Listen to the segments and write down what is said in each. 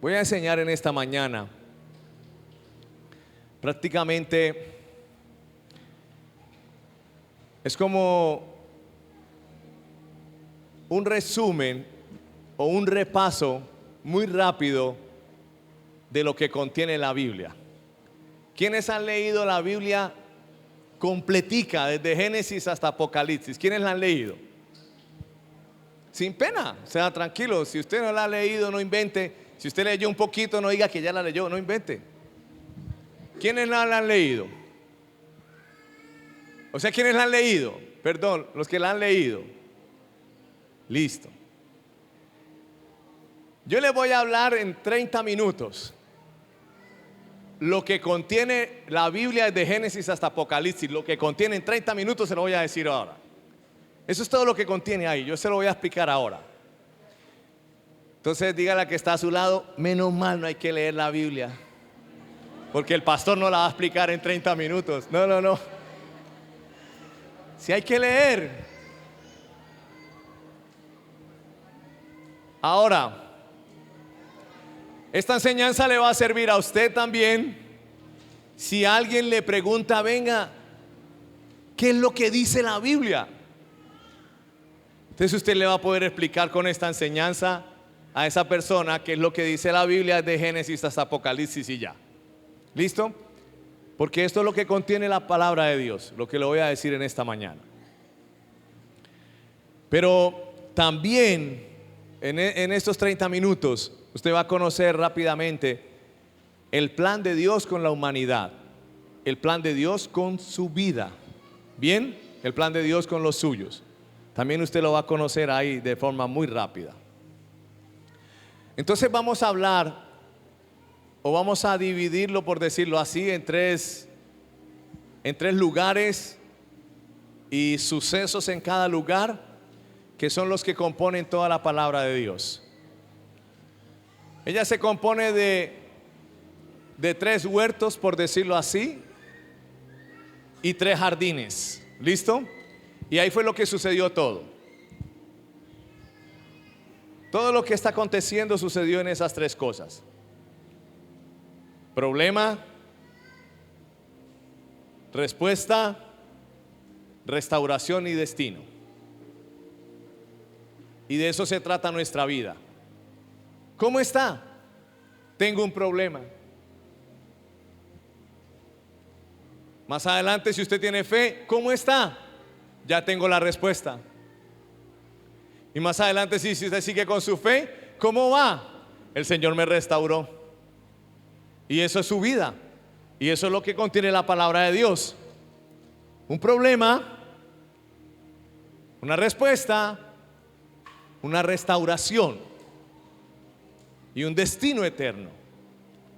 Voy a enseñar en esta mañana prácticamente es como un resumen o un repaso muy rápido de lo que contiene la Biblia. ¿Quiénes han leído la Biblia completica desde Génesis hasta Apocalipsis? ¿Quiénes la han leído? Sin pena, sea tranquilo. Si usted no la ha leído, no invente. Si usted leyó un poquito, no diga que ya la leyó, no invente. ¿Quiénes la han leído? O sea, ¿quiénes la han leído? Perdón, los que la han leído. Listo. Yo les voy a hablar en 30 minutos lo que contiene la Biblia desde Génesis hasta Apocalipsis. Lo que contiene en 30 minutos se lo voy a decir ahora. Eso es todo lo que contiene ahí. Yo se lo voy a explicar ahora. Entonces dígale a que está a su lado: menos mal no hay que leer la Biblia, porque el pastor no la va a explicar en 30 minutos. No. Si hay que leer. Ahora, esta enseñanza le va a servir a usted también. Si alguien le pregunta: venga, ¿qué es lo que dice la Biblia? Entonces usted le va a poder explicar con esta enseñanza a esa persona qué es lo que dice la Biblia desde Génesis hasta Apocalipsis y ya. ¿Listo? Porque esto es lo que contiene la palabra de Dios, lo que le voy a decir en esta mañana. Pero también en estos 30 minutos usted va a conocer rápidamente el plan de Dios con la humanidad, el plan de Dios con su vida. Bien, el plan de Dios con los suyos. También usted lo va a conocer ahí de forma muy rápida. Entonces vamos a hablar, o vamos a dividirlo, por decirlo así, en tres lugares y sucesos en cada lugar, que son los que componen toda la palabra de Dios. Ella se compone de 3 huertos, por decirlo así, y 3 jardines. ¿Listo? Y ahí fue lo que sucedió todo. Todo lo que está aconteciendo sucedió en esas 3 cosas: problema, respuesta, restauración y destino. Y de eso se trata nuestra vida. ¿Cómo está? Tengo un problema. Más adelante, si usted tiene fe, ¿cómo está? Ya tengo la respuesta. Y más adelante, si usted sigue con su fe, ¿cómo va? El Señor me restauró. Y eso es su vida. Y eso es lo que contiene la palabra de Dios: un problema, una respuesta, una restauración y un destino eterno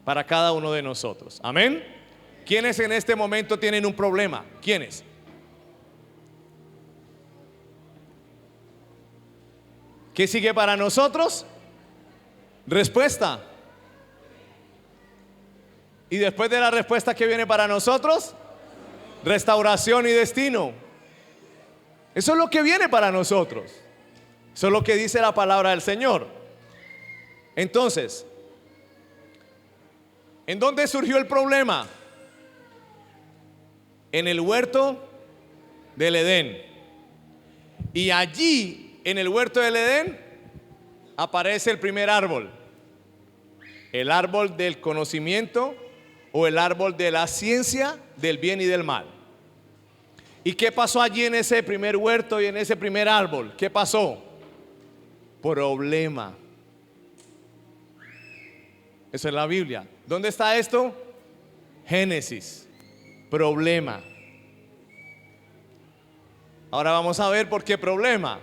para cada uno de nosotros. Amén. ¿Quiénes en este momento tienen un problema? ¿Quiénes? ¿Qué sigue para nosotros? Respuesta. Y después de la respuesta, ¿qué viene para nosotros? Restauración y destino. Eso es lo que viene para nosotros. Eso es lo que dice la palabra del Señor. Entonces, ¿en dónde surgió el problema? En el huerto del Edén. Y allí, en el huerto del Edén, aparece el primer árbol: el árbol del conocimiento, o el árbol de la ciencia del bien y del mal. ¿Y qué pasó allí en ese primer huerto y en ese primer árbol? ¿Qué pasó? Problema. Eso es la Biblia. ¿Dónde está esto? Génesis. Problema. Ahora vamos a ver por qué problema.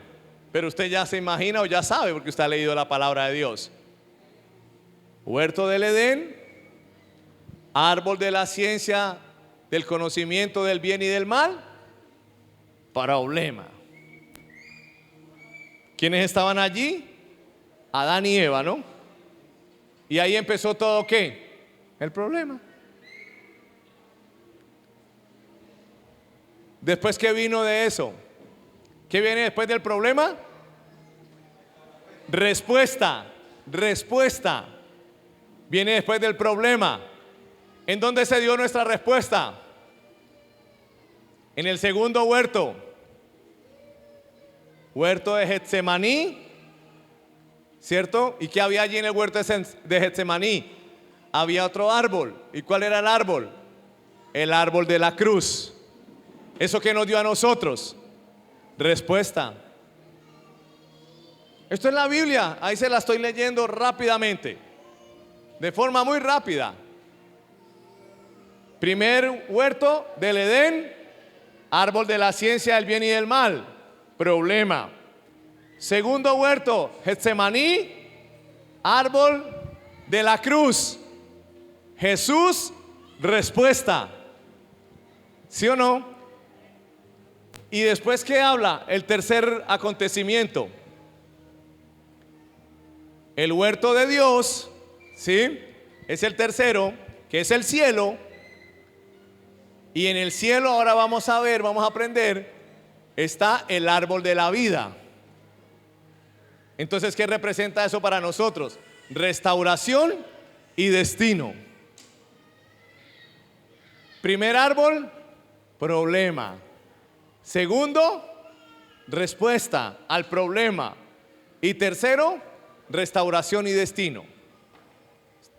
Pero usted ya se imagina o ya sabe, porque usted ha leído la palabra de Dios. Huerto del Edén, árbol de la ciencia del conocimiento del bien y del mal, problema. ¿Quiénes estaban allí? Adán y Eva, ¿no? Y ahí empezó todo, ¿qué? El problema. Después, ¿qué vino de eso? ¿Qué viene después del problema? Respuesta. viene después del problema. ¿En dónde se dio nuestra respuesta? En el segundo huerto. Huerto de Getsemaní, ¿cierto? ¿Y qué había allí en el huerto de Getsemaní? Había otro árbol. ¿Y cuál era el árbol? El árbol de la cruz. ¿Eso qué nos dio a nosotros? Respuesta. Esto es la Biblia, ahí se la estoy leyendo rápidamente, de forma muy rápida. Primer huerto del Edén, árbol de la ciencia del bien y del mal, problema. Segundo huerto, Getsemaní, árbol de la cruz. Jesús, respuesta. ¿Sí o no? Y después, ¿qué habla? El tercer acontecimiento. El huerto de Dios, ¿sí? Es el tercero, que es el cielo. Y en el cielo ahora vamos a ver, vamos a aprender, está el árbol de la vida. Entonces, ¿qué representa eso para nosotros? Restauración y destino. Primer árbol, problema. Segundo, respuesta al problema. Y tercero, restauración y destino.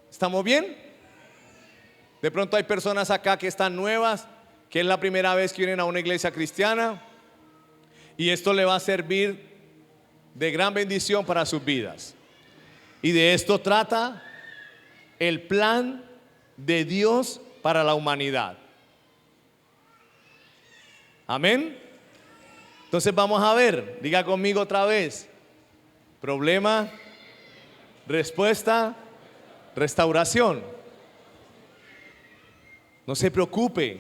¿Estamos bien? De pronto hay personas acá que están nuevas, que es la primera vez que vienen a una iglesia cristiana, y esto le va a servir de gran bendición para sus vidas. Y de esto trata el plan de Dios para la humanidad. Amén. Entonces vamos a ver, diga conmigo otra vez: problema, respuesta, restauración. No se preocupe,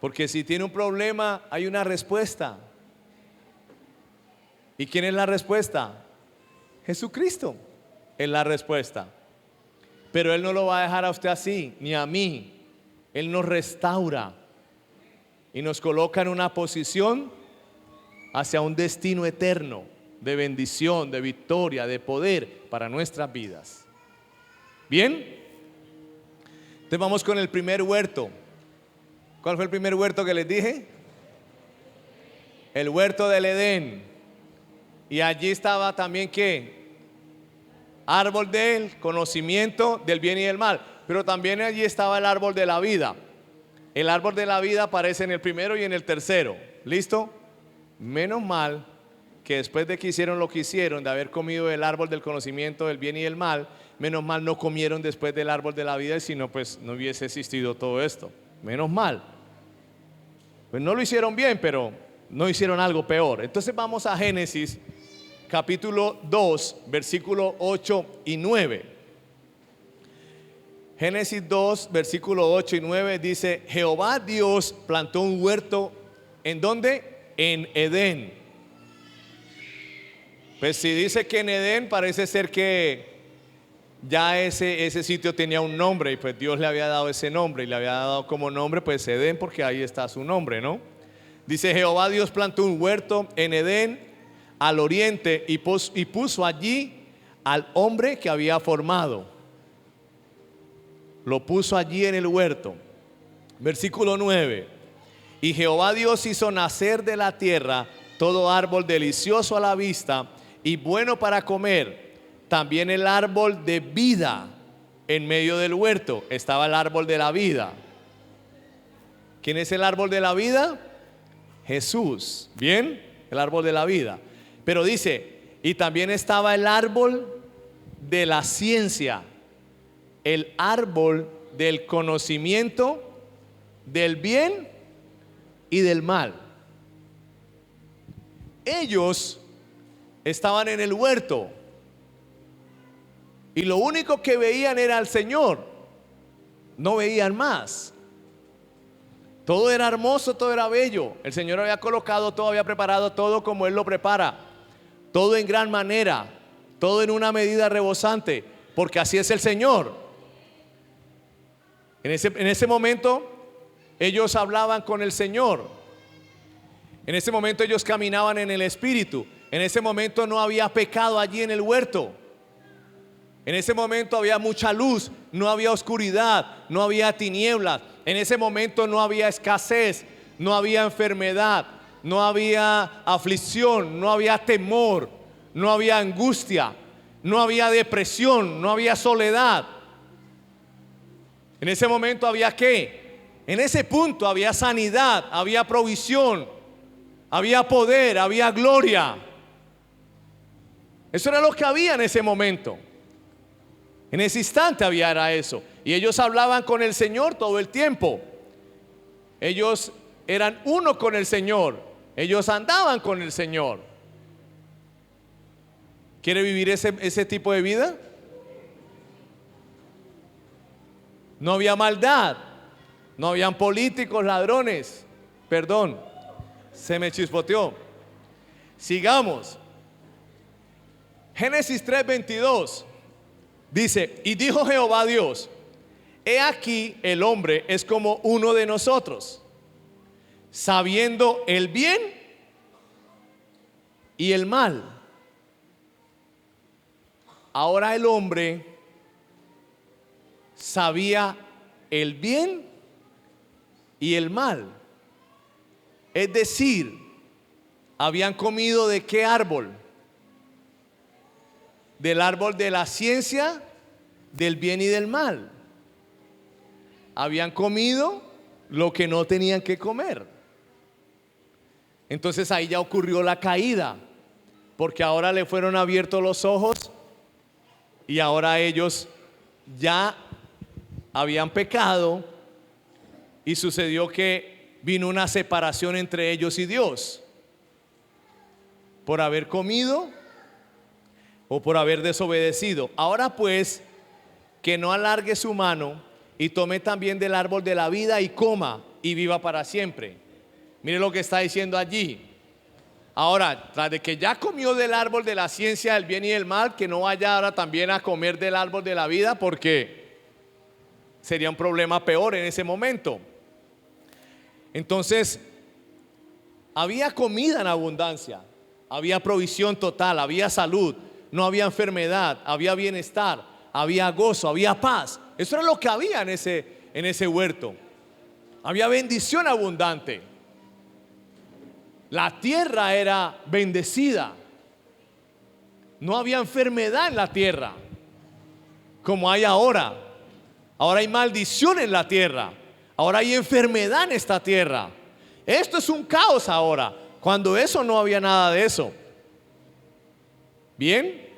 porque si tiene un problema hay una respuesta. ¿Y quién es la respuesta? Jesucristo es la respuesta. Pero Él no lo va a dejar a usted así, ni a mí. Él nos restaura y nos coloca en una posición hacia un destino eterno de bendición, de victoria, de poder para nuestras vidas. ¿Bien? Entonces vamos con el primer huerto. ¿Cuál fue el primer huerto que les dije? El huerto del Edén. Y allí estaba también ¿qué? Árbol del conocimiento del bien y del mal. Pero también allí estaba el árbol de la vida. El árbol de la vida aparece en el primero y en el tercero. ¿Listo? Menos mal que después de que hicieron lo que hicieron, de haber comido el árbol del conocimiento del bien y del mal, menos mal no comieron después del árbol de la vida, sino pues no hubiese existido todo esto. Menos mal. Pues no lo hicieron bien, pero no hicieron algo peor. Entonces vamos a Génesis capítulo 2, versículo 8 y 9. Génesis 2, versículo 8 y 9 dice: Jehová Dios plantó un huerto. ¿En dónde? En Edén. Pues si dice que en Edén, parece ser que ya ese sitio tenía un nombre, y pues Dios le había dado ese nombre, y le había dado como nombre pues Edén, porque ahí está su nombre, ¿no? Dice: Jehová Dios plantó un huerto en Edén al oriente y puso allí al hombre que había formado. Lo puso allí en el huerto. Versículo 9: y Jehová Dios hizo nacer de la tierra todo árbol delicioso a la vista y bueno para comer, también el árbol de vida. En medio del huerto estaba el árbol de la vida. ¿Quién es el árbol de la vida? Jesús. Bien, el árbol de la vida. Pero dice: y también estaba el árbol de la ciencia, el árbol del conocimiento del bien y del mal. Ellos estaban en el huerto y lo único que veían era al Señor, no veían más. Todo era hermoso, todo era bello. El Señor había colocado todo, había preparado todo como Él lo prepara, todo en gran manera, todo en una medida rebosante, porque así es el Señor. En ese momento ellos hablaban con el Señor. En ese momento ellos caminaban en el Espíritu. En ese momento no había pecado allí en el huerto. En ese momento había mucha luz, no había oscuridad, no había tinieblas. En ese momento no había escasez, no había enfermedad, no había aflicción, no había temor, no había angustia, no había depresión, no había soledad. En ese momento había ¿qué? En ese punto había sanidad, había provisión, había poder, había gloria. Eso era lo que había en ese momento. En ese instante era eso. Y ellos hablaban con el Señor todo el tiempo. Ellos eran uno con el Señor. Ellos andaban con el Señor. ¿Quiere vivir ese tipo de vida? No había maldad. No habían políticos, ladrones. Perdón, se me chispoteó. Sigamos. Génesis 3:22 dice: y dijo Jehová Dios: he aquí el hombre es como uno de nosotros, sabiendo el bien y el mal. Ahora el hombre sabía el bien y el mal. Es decir, habían comido ¿de qué árbol? Del árbol de la ciencia del bien y del mal. Habían comido lo que no tenían que comer. Entonces ahí ya ocurrió la caída, porque ahora le fueron abiertos los ojos y ahora ellos ya habían pecado y sucedió que vino una separación entre ellos y Dios por haber comido o por haber desobedecido. Ahora pues, que no alargue su mano y tome también del árbol de la vida y coma y viva para siempre. Mire lo que está diciendo allí. Ahora, tras de que ya comió del árbol de la ciencia del bien y del mal, que no vaya ahora también a comer del árbol de la vida, porque sería un problema peor en ese momento. Entonces, había comida en abundancia, había provisión total, había salud, no había enfermedad, había bienestar, había gozo, había paz. Eso era lo que había en ese huerto. Había bendición abundante. La tierra era bendecida. No había enfermedad en la tierra como hay ahora. Ahora hay maldición en la tierra. Ahora hay enfermedad en esta tierra. Esto es un caos ahora, cuando eso no había nada de eso. Bien,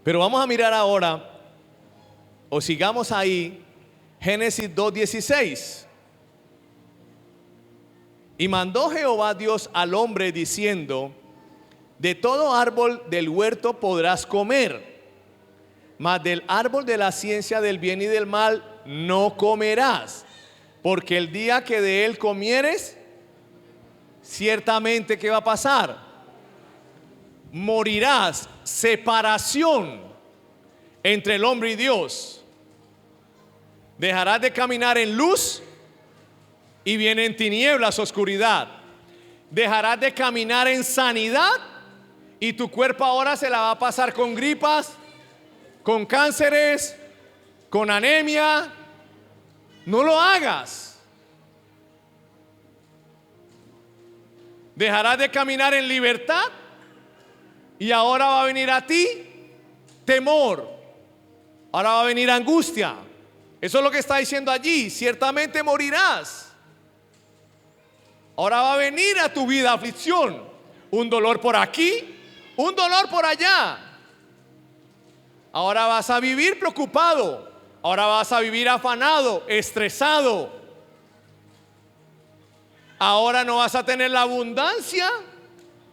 pero vamos a mirar ahora, o sigamos ahí, Génesis 2:16. Y mandó Jehová Dios al hombre diciendo: de todo árbol del huerto podrás comer, mas del árbol de la ciencia del bien y del mal no comerás, porque el día que de él comieres, ciertamente ¿qué va a pasar? Morirás. Separación entre el hombre y Dios. Dejarás de caminar en luz y viene en tinieblas, oscuridad. Dejarás de caminar en sanidad y tu cuerpo ahora se la va a pasar con gripas, con cánceres, con anemia. No lo hagas. Dejarás de caminar en libertad y ahora va a venir a ti temor. Ahora va a venir angustia. Eso es lo que está diciendo allí. Ciertamente morirás. Ahora va a venir a tu vida aflicción. Un dolor por aquí, un dolor por allá. Ahora vas a vivir preocupado. Ahora vas a vivir afanado, estresado. Ahora no vas a tener la abundancia,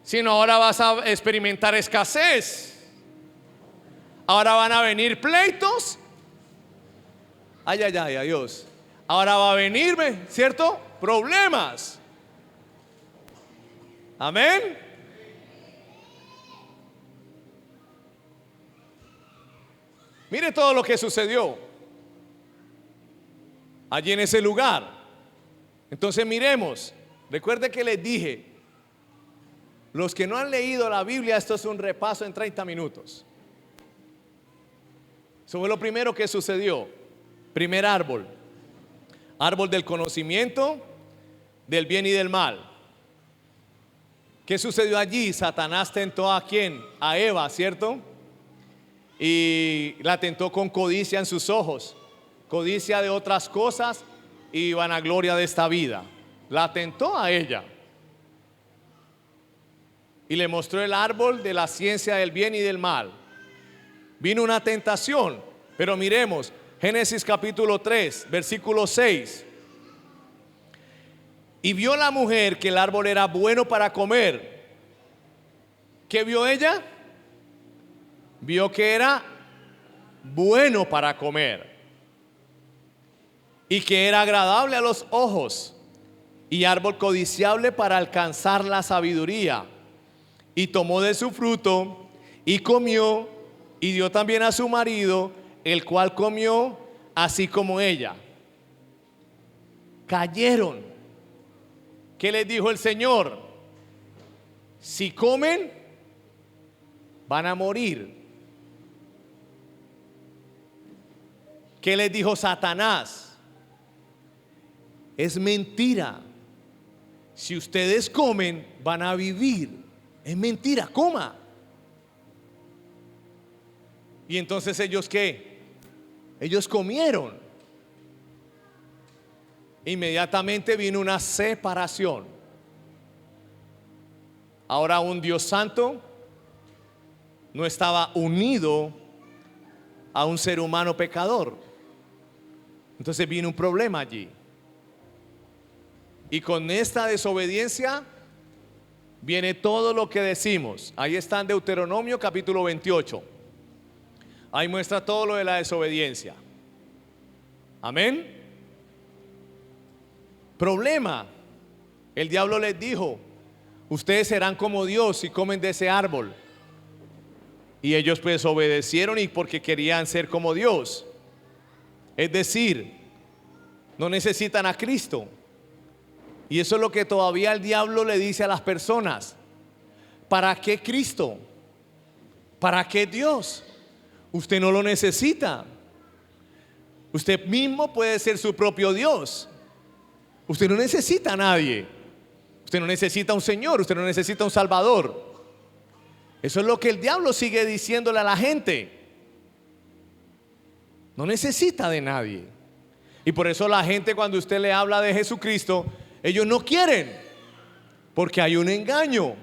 sino ahora vas a experimentar escasez. Ahora van a venir pleitos. Ay, ay, ay, adiós. Ahora va a venirme, ¿cierto? Problemas. Amén. Mire todo lo que sucedió allí en ese lugar. Entonces miremos. Recuerde que les dije, los que no han leído la Biblia, esto es un repaso en 30 minutos. Eso fue lo primero que sucedió. Primer árbol. Árbol del conocimiento del bien y del mal. ¿Qué sucedió allí? Satanás tentó ¿a quién? A Eva, ¿cierto? Y la tentó con codicia en sus ojos, codicia de otras cosas y vanagloria de esta vida. La tentó a ella y le mostró el árbol de la ciencia del bien y del mal. Vino una tentación, pero miremos Génesis capítulo 3, versículo 6. Y vio la mujer que el árbol era bueno para comer. ¿Qué vio ella? Vio que era bueno para comer y que era agradable a los ojos y árbol codiciable para alcanzar la sabiduría. Y tomó de su fruto y comió y dio también a su marido, el cual comió así como ella. Cayeron. ¿Qué les dijo el Señor? Si comen, van a morir. ¿Qué les dijo Satanás? Es mentira. Si ustedes comen, van a vivir. Es mentira, coma. Y entonces ellos ¿qué? Ellos comieron. Inmediatamente vino una separación. Ahora un Dios santo no estaba unido a un ser humano pecador. Entonces vino un problema allí. Y con esta desobediencia viene todo lo que decimos. Ahí está en Deuteronomio capítulo 28. Ahí muestra todo lo de la desobediencia. Amén. Problema. El diablo les dijo: ustedes serán como Dios si comen de ese árbol. Y ellos pues obedecieron y porque querían ser como Dios. Es decir, no necesitan a Cristo. Y eso es lo que todavía el diablo le dice a las personas. ¿Para qué Cristo? ¿Para qué Dios? Usted no lo necesita. Usted mismo puede ser su propio Dios. Usted no necesita a nadie. Usted no necesita a un Señor. Usted no necesita a un Salvador. Eso es lo que el diablo sigue diciéndole a la gente. No necesita de nadie. Y por eso la gente, cuando usted le habla de Jesucristo, ellos no quieren, porque hay un engaño.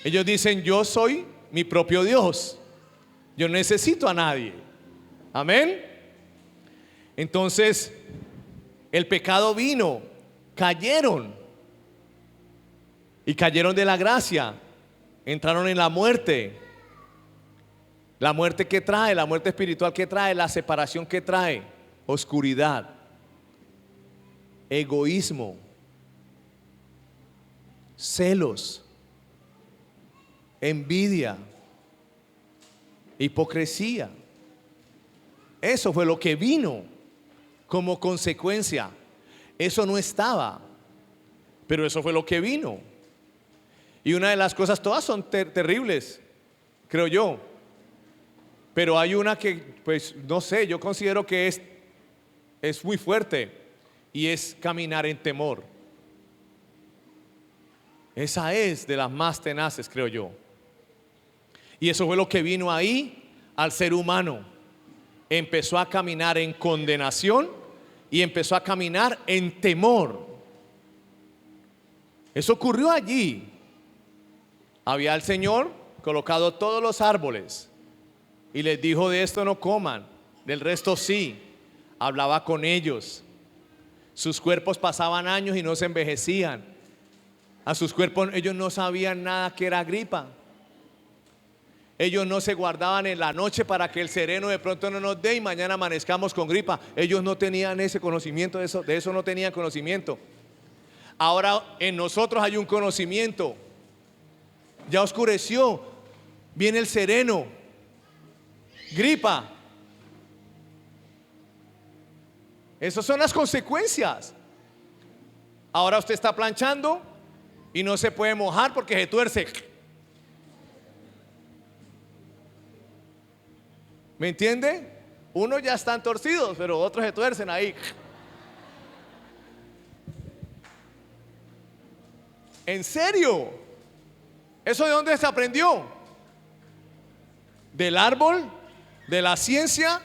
Ellos dicen: yo soy mi propio Dios, yo no necesito a nadie. Amén. Entonces el pecado vino, cayeron y cayeron de la gracia, entraron en la muerte. La muerte que trae, la muerte espiritual que trae, la separación que trae, oscuridad, egoísmo, celos, envidia, hipocresía. Eso fue lo que vino como consecuencia. Eso no estaba, pero eso fue lo que vino. Y una de las cosas, todas son terribles, creo yo, pero hay una que, pues no sé, yo considero que es muy fuerte, y es caminar en temor. Esa es de las más tenaces, creo yo. Y eso fue lo que vino ahí al ser humano. Empezó a caminar en condenación y empezó a caminar en temor. Eso ocurrió allí. Había el Señor colocado todos los árboles y les dijo: de esto no coman, del resto sí. Hablaba con ellos. Sus cuerpos pasaban años y no se envejecían. A sus cuerpos ellos no sabían nada que era gripa. Ellos no se guardaban en la noche para que el sereno de pronto no nos dé y mañana amanezcamos con gripa. Ellos no tenían ese conocimiento, de eso no tenían conocimiento. Ahora en nosotros hay un conocimiento. Ya oscureció, viene el sereno, gripa. Esas son las consecuencias. Ahora usted está planchando y no se puede mojar porque se tuerce. ¿Me entiende? Unos ya están torcidos, pero otros se tuercen ahí. ¿En serio? ¿Eso de dónde se aprendió? Del árbol, de la ciencia,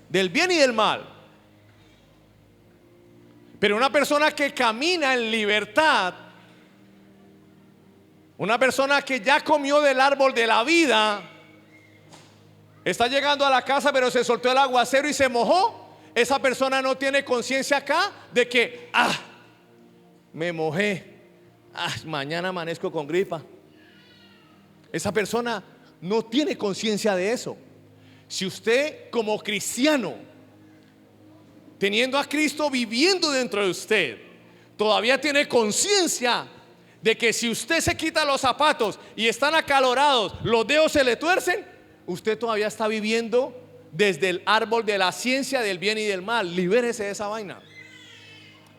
del bien y del mal. Pero una persona que camina en libertad, una persona que ya comió del árbol de la vida, está llegando a la casa pero se soltó el aguacero y se mojó. Esa persona no tiene conciencia acá de que, me mojé, mañana amanezco con gripa. Esa persona no tiene conciencia de eso. Si usted como cristiano, teniendo a Cristo viviendo dentro de usted, todavía tiene conciencia de que si usted se quita los zapatos y están acalorados, los dedos se le tuercen, usted todavía está viviendo desde el árbol de la ciencia del bien y del mal. Libérese de esa vaina.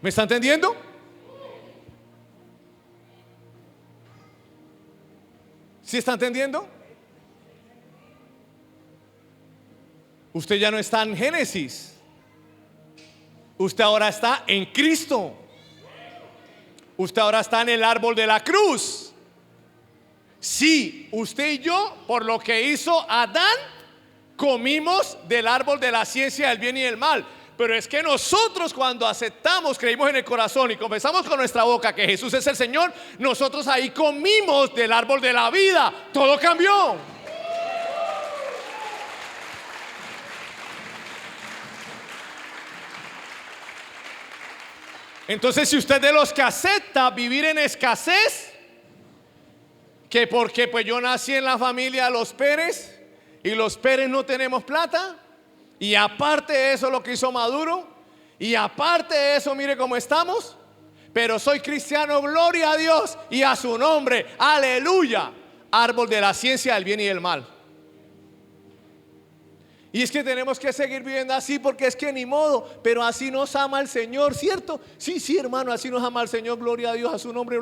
¿Me está entendiendo? ¿Sí está entendiendo? Usted ya no está en Génesis. Usted ahora está en Cristo. Usted ahora está en el árbol de la cruz. Sí, usted y yo, por lo que hizo Adán, comimos del árbol de la ciencia del bien y del mal. Pero es que nosotros, cuando aceptamos, creímos en el corazón y confesamos con nuestra boca que Jesús es el Señor, nosotros ahí comimos del árbol de la vida. Todo cambió. Entonces, si usted es de los que acepta vivir en escasez, que porque pues yo nací en la familia de los Pérez y los Pérez no tenemos plata, y aparte de eso lo que hizo Maduro, y aparte de eso mire cómo estamos, pero soy cristiano, gloria a Dios y a su nombre, aleluya. Árbol de la ciencia del bien y del mal. Y es que tenemos que seguir viviendo así, porque es que ni modo, pero así nos ama el Señor, ¿cierto? Sí, sí, hermano, así nos ama el Señor, gloria a Dios, a su nombre.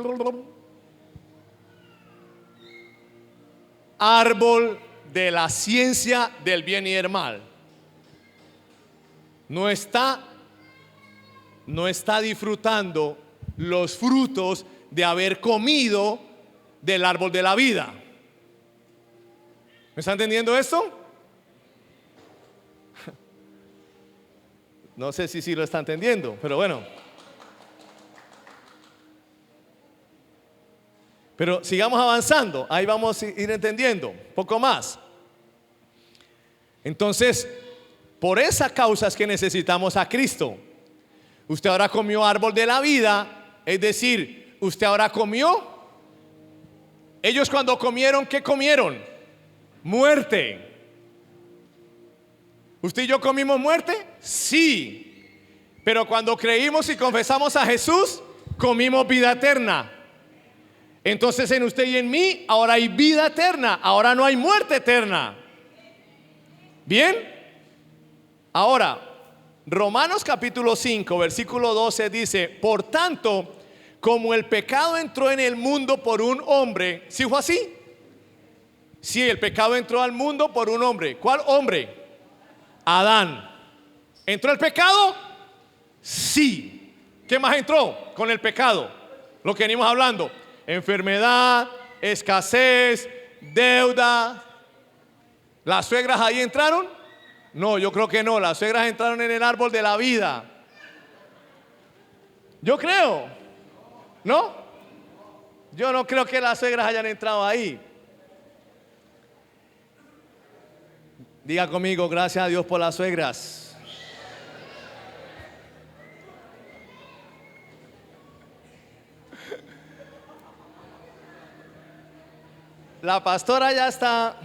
Árbol de la ciencia del bien y del mal. No está disfrutando los frutos de haber comido del árbol de la vida. ¿Me está entendiendo esto? No sé si lo está entendiendo, pero bueno. Pero sigamos avanzando, ahí vamos a ir entendiendo un poco más. Entonces, por esa causa es que necesitamos a Cristo. Usted ahora comió árbol de la vida, es decir, usted ahora comió. Ellos cuando comieron, ¿qué comieron? Muerte. ¿Usted y yo comimos muerte? Sí. Pero cuando creímos y confesamos a Jesús, comimos vida eterna. Entonces en usted y en mí ahora hay vida eterna, ahora no hay muerte eterna. ¿Bien? Ahora, Romanos capítulo 5, versículo 12 dice: por tanto, como el pecado entró en el mundo por un hombre. ¿Sí fue así? Sí, el pecado entró al mundo por un hombre. ¿Cuál hombre? Adán. ¿Entró el pecado? Sí. ¿Qué más entró con el pecado? Lo que venimos hablando: enfermedad, escasez, deuda. ¿Las suegras ahí entraron? No, yo creo que no. Las suegras entraron en el árbol de la vida. Yo creo. ¿No? Yo no creo que las suegras hayan entrado ahí. Diga conmigo: gracias a Dios por las suegras. La pastora ya está.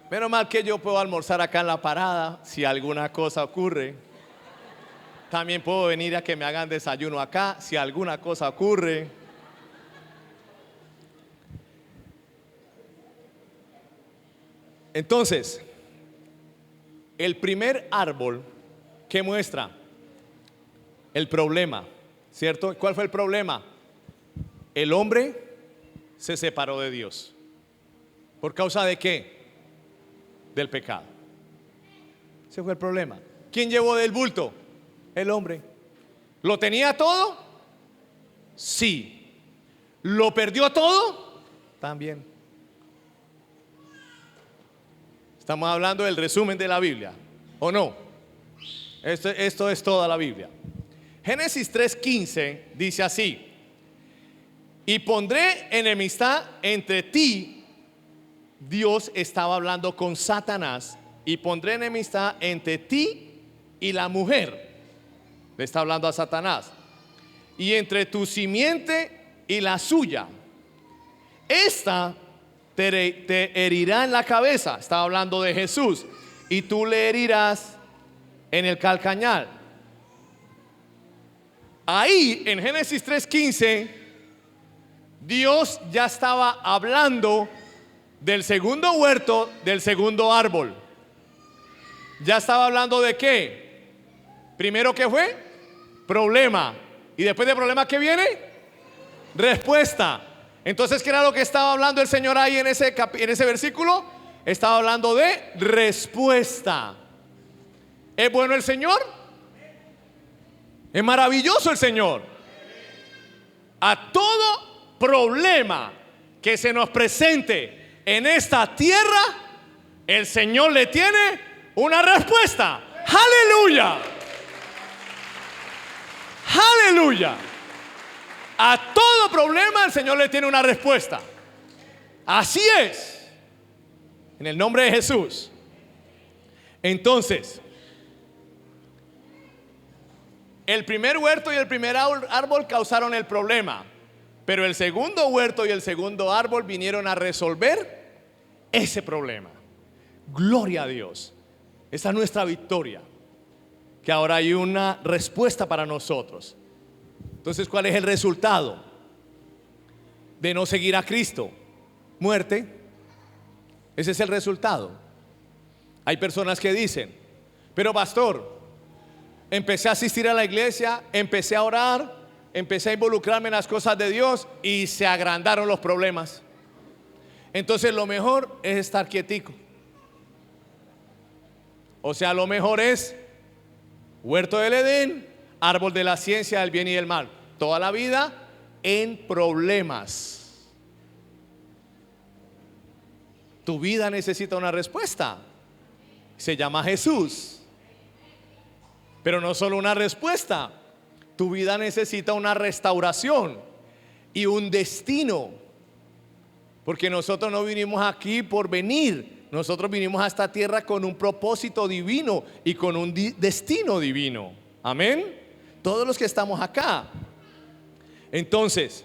Menos mal que yo puedo almorzar acá en la parada si alguna cosa ocurre. También puedo venir a que me hagan desayuno acá si alguna cosa ocurre. Entonces, el primer árbol que muestra el problema, ¿cierto? ¿Cuál fue el problema? El hombre se separó de Dios. ¿Por causa de qué? Del pecado. Ese fue el problema. ¿Quién llevó del bulto? El hombre. ¿Lo tenía todo? Sí. ¿Lo perdió todo? También. Estamos hablando del resumen de la Biblia, ¿o no? Esto es toda la Biblia. Génesis 3:15 dice así: y pondré enemistad entre ti. Dios estaba hablando con Satanás. Y pondré enemistad entre ti y la mujer. Le está hablando a Satanás. Y entre tu simiente y la suya. Esta te herirá en la cabeza. Estaba hablando de Jesús. Y tú le herirás en el calcañar. Ahí en Génesis 3:15 Dios ya estaba hablando del segundo huerto, del segundo árbol. Ya estaba hablando de qué. Primero, ¿qué fue? Problema. Y después de problema, ¿qué viene? Respuesta. Entonces, ¿qué era lo que estaba hablando el Señor ahí en ese versículo? Estaba hablando de respuesta. ¿Es bueno el Señor? Es maravilloso el Señor. A todo problema que se nos presente en esta tierra, el Señor le tiene una respuesta. ¡Aleluya! ¡Aleluya! A todo problema el Señor le tiene una respuesta. Así es. En el nombre de Jesús. Entonces, el primer huerto y el primer árbol causaron el problema, pero el segundo huerto y el segundo árbol vinieron a resolver ese problema. Gloria a Dios. Esa es nuestra victoria, que ahora hay una respuesta para nosotros. Entonces, ¿cuál es el resultado de no seguir a Cristo? Muerte. Ese es el resultado. Hay personas que dicen: pero pastor, empecé a asistir a la iglesia, empecé a orar, empecé a involucrarme en las cosas de Dios y se agrandaron los problemas. Entonces lo mejor es estar quietico. O sea, lo mejor es huerto del Edén, árbol de la ciencia del bien y del mal. Toda la vida en problemas. Tu vida necesita una respuesta. Se llama Jesús. Pero no solo una respuesta. Tu vida necesita una restauración y un destino. Porque nosotros no vinimos aquí por venir. Nosotros vinimos a esta tierra con un propósito divino y con un destino divino. Amén. Todos los que estamos acá. Entonces,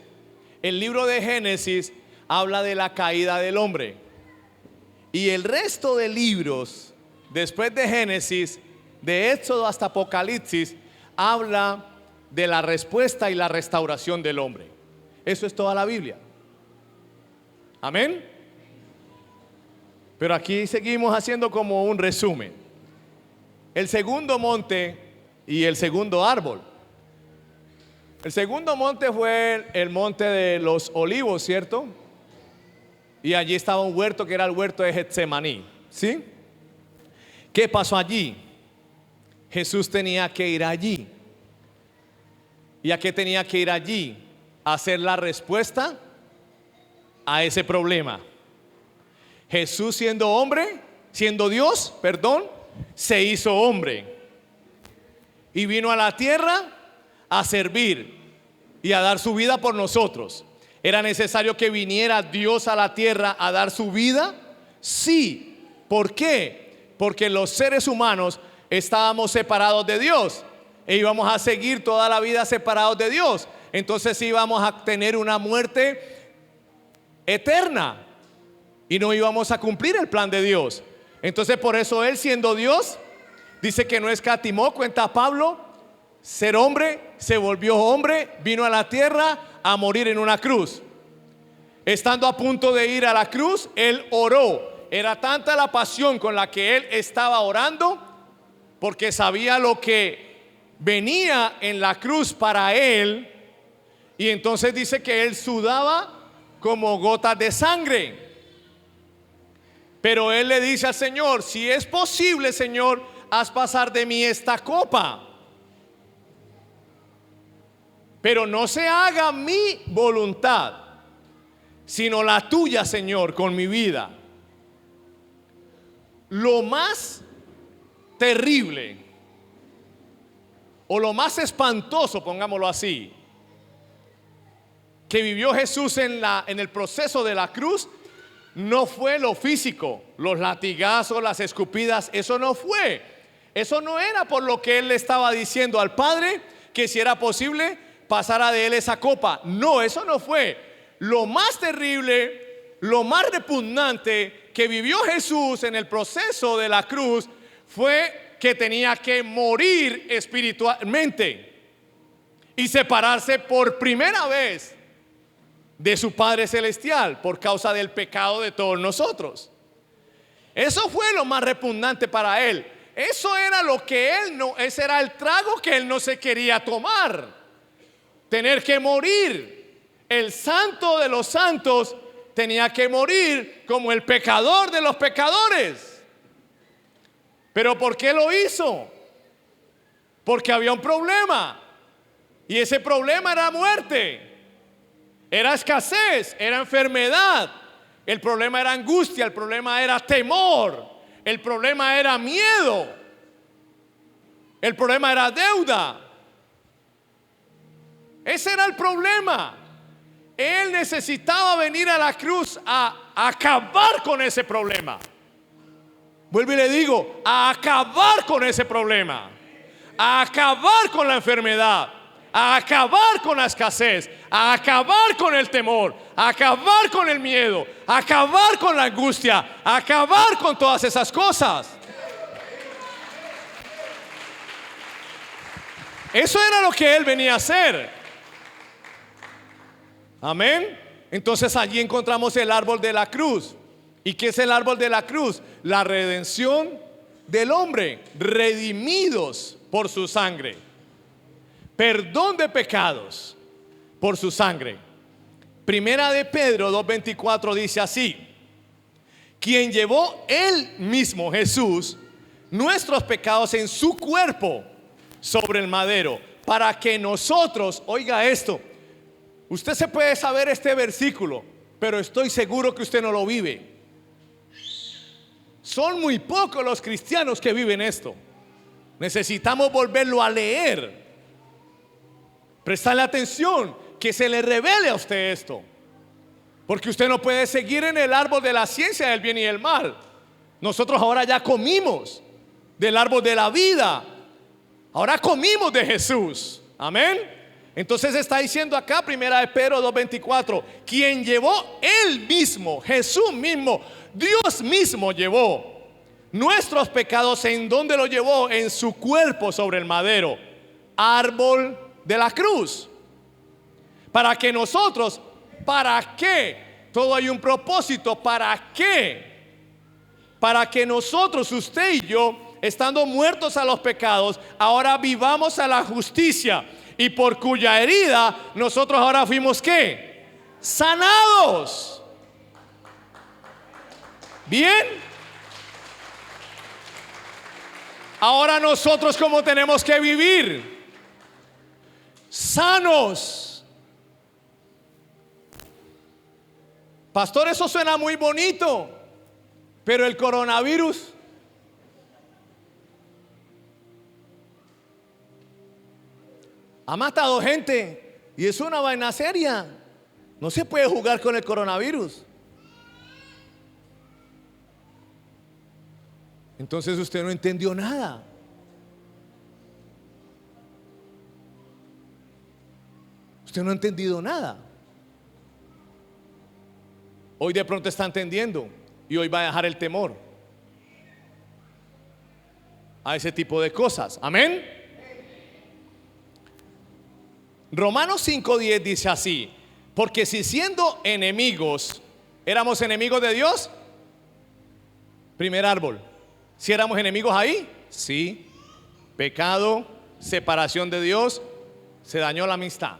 el libro de Génesis habla de la caída del hombre. Y el resto de libros, después de Génesis, de Éxodo hasta Apocalipsis, habla de la respuesta y la restauración del hombre. Eso es toda la Biblia. Amén. Pero aquí seguimos haciendo como un resumen. El segundo monte y el segundo árbol. El segundo monte fue el monte de los olivos, ¿cierto? Y allí estaba un huerto que era el huerto de Getsemaní, ¿sí? ¿Qué pasó allí? Jesús tenía que ir allí. ¿Y a qué tenía que ir allí? A hacer la respuesta a ese problema. Jesús siendo hombre, siendo Dios, se hizo hombre y vino a la tierra a servir y a dar su vida por nosotros. ¿Era necesario que viniera Dios a la tierra a dar su vida? Sí. ¿Por qué? Porque los seres humanos estábamos separados de Dios e íbamos a seguir toda la vida separados de Dios. Entonces íbamos a tener una muerte eterna y no íbamos a cumplir el plan de Dios. Entonces por eso Él, siendo Dios, dice que no escatimó, cuenta Pablo, ser hombre, se volvió hombre, vino a la tierra a morir en una cruz. Estando a punto de ir a la cruz, Él oró. Era tanta la pasión con la que Él estaba orando, porque sabía lo que venía en la cruz para Él. Y entonces dice que Él sudaba como gotas de sangre. Pero él le dice al Señor: si es posible, Señor, haz pasar de mí esta copa, pero no se haga mi voluntad, sino la tuya, Señor, con mi vida. Lo más terrible, o lo más espantoso, pongámoslo así, que vivió Jesús en el proceso de la cruz, no fue lo físico, los latigazos, las escupidas. Eso no fue. Eso no era por lo que él le estaba diciendo al Padre, que si era posible pasara de él esa copa. No, eso no fue. Lo más terrible, lo más repugnante que vivió Jesús en el proceso de la cruz fue que tenía que morir espiritualmente y separarse por primera vez de su Padre Celestial por causa del pecado de todos nosotros. Eso fue lo más repugnante para él. Eso era lo que ese era el trago que él no se quería tomar. Tener que morir. El santo de los santos tenía que morir como el pecador de los pecadores. ¿Pero por qué lo hizo? Porque había un problema, y ese problema era muerte. Era escasez, era enfermedad, el problema era angustia, el problema era temor, el problema era miedo, el problema era deuda. Ese era el problema. Él necesitaba venir a la cruz a acabar con ese problema. Vuelvo y le digo, a acabar con ese problema, a acabar con la enfermedad, a acabar con la escasez, a acabar con el temor, a acabar con el miedo, a acabar con la angustia, a acabar con todas esas cosas. Eso era lo que él venía a hacer. Amén. Entonces allí encontramos el árbol de la cruz. ¿Y qué es el árbol de la cruz? La redención del hombre, redimidos por su sangre. Perdón de pecados por su sangre. Primera de Pedro 2:24 dice así: quien llevó él mismo, Jesús, nuestros pecados en su cuerpo sobre el madero, para que nosotros, oiga esto, usted se puede saber este versículo, pero estoy seguro que usted no lo vive. Son muy pocos los cristianos que viven esto. Necesitamos volverlo a leer. Prestarle atención, que se le revele a usted esto, porque usted no puede seguir en el árbol de la ciencia del bien y el mal. Nosotros ahora ya comimos del árbol de la vida, ahora comimos de Jesús. Amén. Entonces está diciendo acá, primera de Pedro 2:24, quien llevó él mismo, Jesús mismo, Dios mismo llevó nuestros pecados. ¿En dónde lo llevó? En su cuerpo sobre el madero, árbol de la cruz. Para que nosotros, ¿para qué? Todo hay un propósito. ¿Para qué? Para que nosotros, usted y yo, estando muertos a los pecados, ahora vivamos a la justicia, y por cuya herida nosotros ahora fuimos ¿qué? Sanados. Bien. Ahora nosotros, ¿cómo tenemos que vivir? Sanos. Pastor, eso suena muy bonito, pero el coronavirus ha matado gente y es una vaina seria. No se puede jugar con el coronavirus. Entonces usted no entendió nada. Usted no ha entendido nada. Hoy de pronto está entendiendo, y hoy va a dejar el temor a ese tipo de cosas. Amén. Romanos 5:10 dice así: porque si siendo enemigos, éramos enemigos de Dios. Primer árbol. Si éramos enemigos ahí, sí. Pecado, separación de Dios, se dañó la amistad.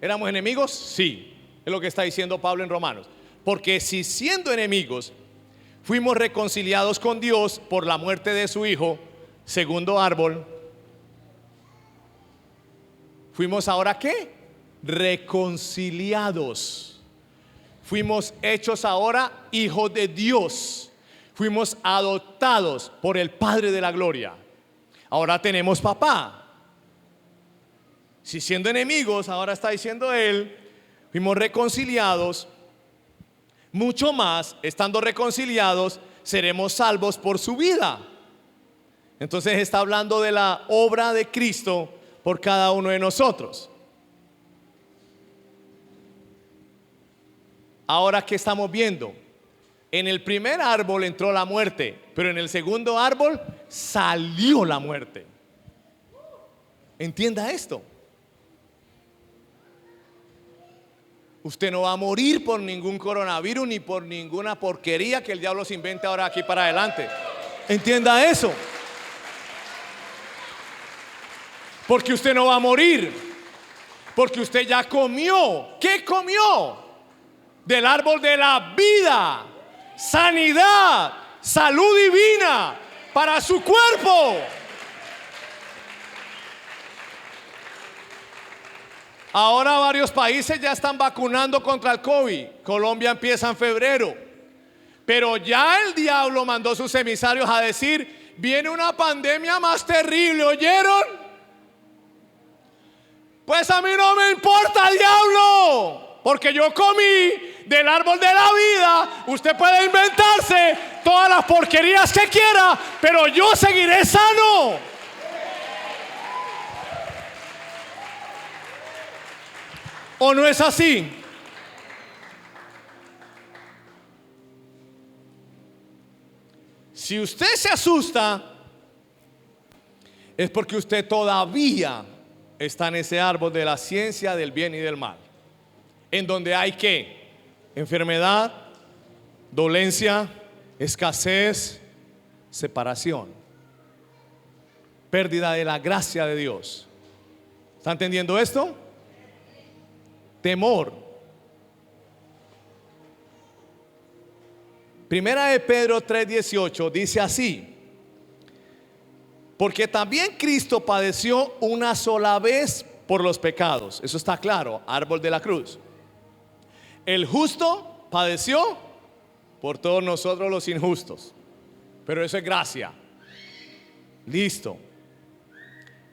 ¿Éramos enemigos? Sí. Es lo que está diciendo Pablo en Romanos. Porque si siendo enemigos Fuimos reconciliados con Dios por la muerte de su Hijo. Segundo árbol. Fuimos ahora ¿qué? Reconciliados. Fuimos hechos ahora hijos de Dios. Fuimos adoptados por el Padre de la Gloria. Ahora tenemos papá. Si siendo enemigos, ahora está diciendo él, fuimos reconciliados. Mucho más, estando reconciliados, seremos salvos por su vida. Entonces está hablando de la obra de Cristo por cada uno de nosotros. Ahora, ¿qué estamos viendo? En el primer árbol entró la muerte, pero en el segundo árbol salió la muerte. Entienda esto. Usted no va a morir por ningún coronavirus ni por ninguna porquería que el diablo se invente ahora aquí para adelante. Entienda eso. Porque usted no va a morir. Porque usted ya comió. ¿Qué comió? Del árbol de la vida, sanidad, salud divina para su cuerpo. Ahora varios países ya están vacunando contra el COVID. Colombia empieza en febrero. Pero ya el diablo mandó sus emisarios a decir: viene una pandemia más terrible, ¿oyeron? Pues a mí no me importa, diablo, porque yo comí del árbol de la vida. Usted puede inventarse todas las porquerías que quiera, pero yo seguiré sano. ¿O no es así? Si usted se asusta, es porque usted todavía está en ese árbol de la ciencia del bien y del mal, en donde hay ¿qué? Enfermedad, dolencia, escasez, separación, pérdida de la gracia de Dios. ¿Está entendiendo esto? Temor. Primera de Pedro 3:18 dice así: porque también Cristo padeció una sola vez por los pecados. Eso está claro, árbol de la cruz. El justo padeció por todos nosotros los injustos. Pero eso es gracia. Listo.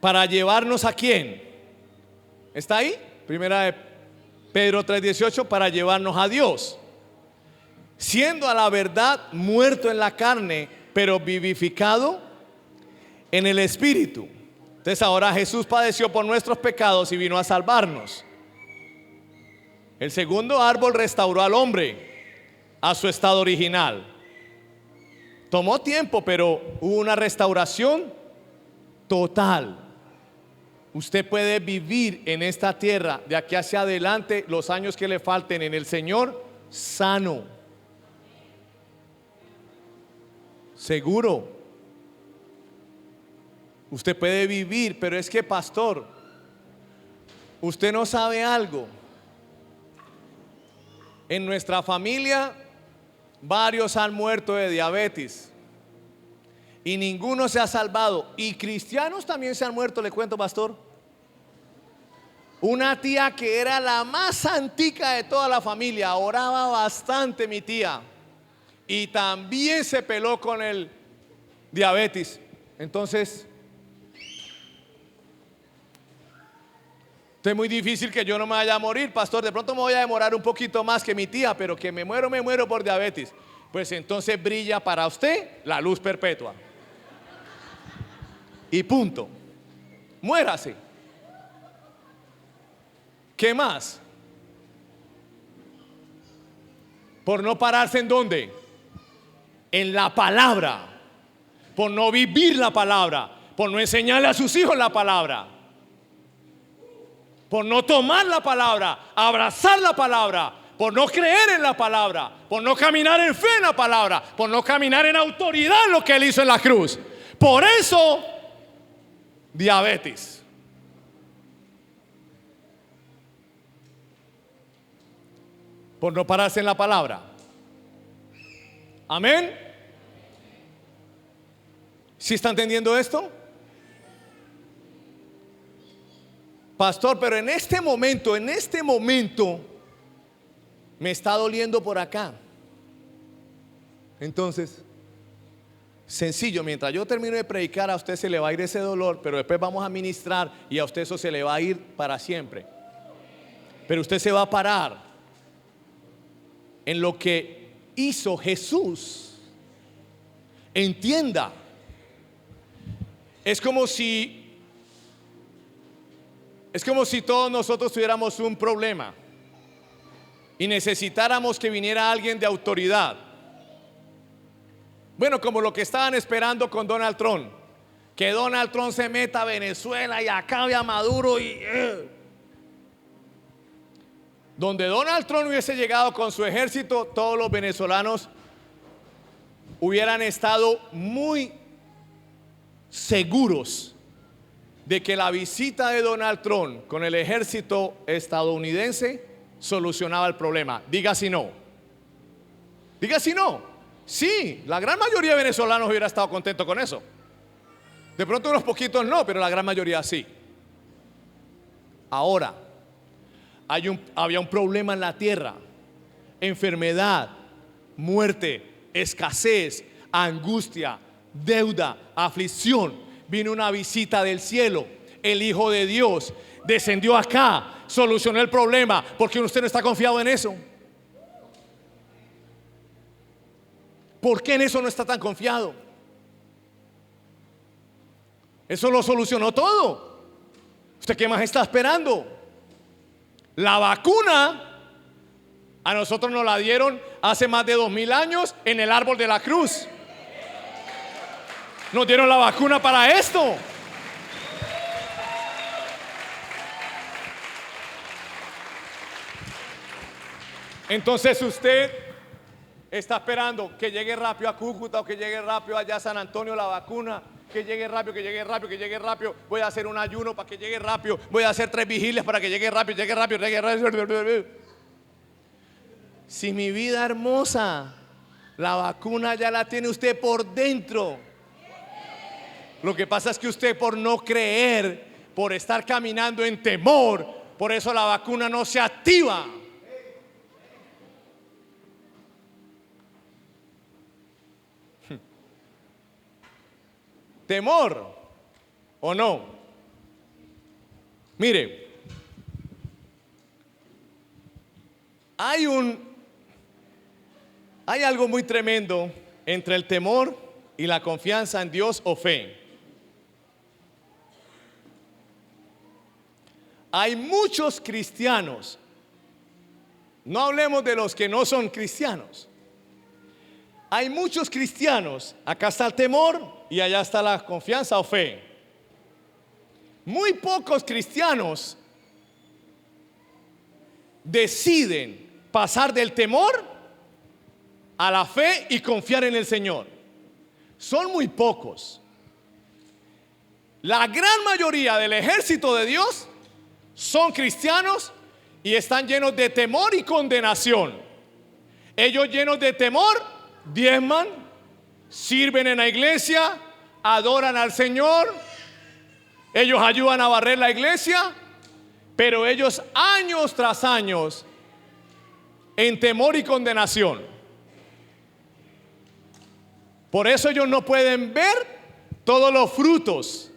Para llevarnos ¿a quién? ¿Está ahí? Primera de Pedro 3:18, para llevarnos a Dios, siendo a la verdad muerto en la carne, pero vivificado en el Espíritu. Entonces ahora Jesús padeció por nuestros pecados y vino a salvarnos. El segundo árbol restauró al hombre a su estado original. Tomó tiempo, pero hubo una restauración total. Usted puede vivir en esta tierra de aquí hacia adelante los años que le falten en el Señor sano, seguro. Usted puede vivir, pero es que, pastor, usted no sabe algo. En nuestra familia varios han muerto de diabetes y ninguno se ha salvado. Y cristianos también se han muerto, le cuento, pastor. Una tía que era la más santica de toda la familia, oraba bastante mi tía, y también se peló con el diabetes. Entonces es muy difícil que yo no me vaya a morir, pastor. De pronto me voy a demorar un poquito más que mi tía, pero que me muero por diabetes. Pues entonces brilla para usted la luz perpetua. Y punto. Muérase. ¿Qué más? Por no pararse ¿en dónde? En la palabra. Por no vivir la palabra. Por no enseñarle a sus hijos la palabra. Por no tomar la palabra, abrazar la palabra. Por no creer en la palabra. Por no caminar en fe en la palabra. Por no caminar en autoridad en lo que él hizo en la cruz. Por eso, diabetes. Por no pararse en la palabra. Amén. ¿Sí está entendiendo esto? Pastor, pero en este momento me está doliendo por acá. Entonces, sencillo, mientras yo termino de predicar, a usted se le va a ir ese dolor, pero después vamos a ministrar y a usted eso se le va a ir para siempre. Pero usted se va a parar en lo que hizo Jesús. Entienda, es como si todos nosotros tuviéramos un problema y necesitáramos que viniera alguien de autoridad. Bueno, como lo que estaban esperando con Donald Trump, que Donald Trump se meta a Venezuela y acabe a Maduro donde Donald Trump hubiese llegado con su ejército, todos los venezolanos hubieran estado muy seguros de que la visita de Donald Trump con el ejército estadounidense solucionaba el problema. Diga si no. Diga si no. Sí, la gran mayoría de venezolanos hubiera estado contento con eso. De pronto unos poquitos no, pero la gran mayoría sí. Ahora, había un problema en la tierra: enfermedad, muerte, escasez, angustia, deuda, aflicción. Vino una visita del cielo. El Hijo de Dios descendió acá, solucionó el problema. ¿Por qué usted no está confiado en eso? ¿Por qué en eso no está tan confiado? Eso lo solucionó todo. ¿Usted qué más está esperando? La vacuna a nosotros nos la dieron hace más de 2000 años en el árbol de la cruz. Nos dieron la vacuna para esto. Entonces usted está esperando que llegue rápido a Cúcuta o que llegue rápido allá a San Antonio la vacuna. Que llegue rápido, que llegue rápido, que llegue rápido. Voy a hacer un ayuno para que llegue rápido. Voy a hacer 3 vigilias para que llegue rápido, llegue rápido, llegue rápido. Si mi vida hermosa, la vacuna ya la tiene usted por dentro. Lo que pasa es que usted, por no creer, por estar caminando en temor, por eso la vacuna no se activa. ¿Temor o no? Mire, hay algo muy tremendo entre el temor y la confianza en Dios o fe. Hay muchos cristianos, no hablemos de los que no son cristianos. Hay muchos cristianos, acá está el temor y allá está la confianza o fe. Muy pocos cristianos deciden pasar del temor a la fe y confiar en el Señor. Son muy pocos. La gran mayoría del ejército de Dios son cristianos y están llenos de temor y condenación. Ellos, llenos de temor, diezman, sirven en la iglesia, adoran al Señor, ellos ayudan a barrer la iglesia, pero ellos años tras años en temor y condenación. Por eso ellos no pueden ver todos los frutos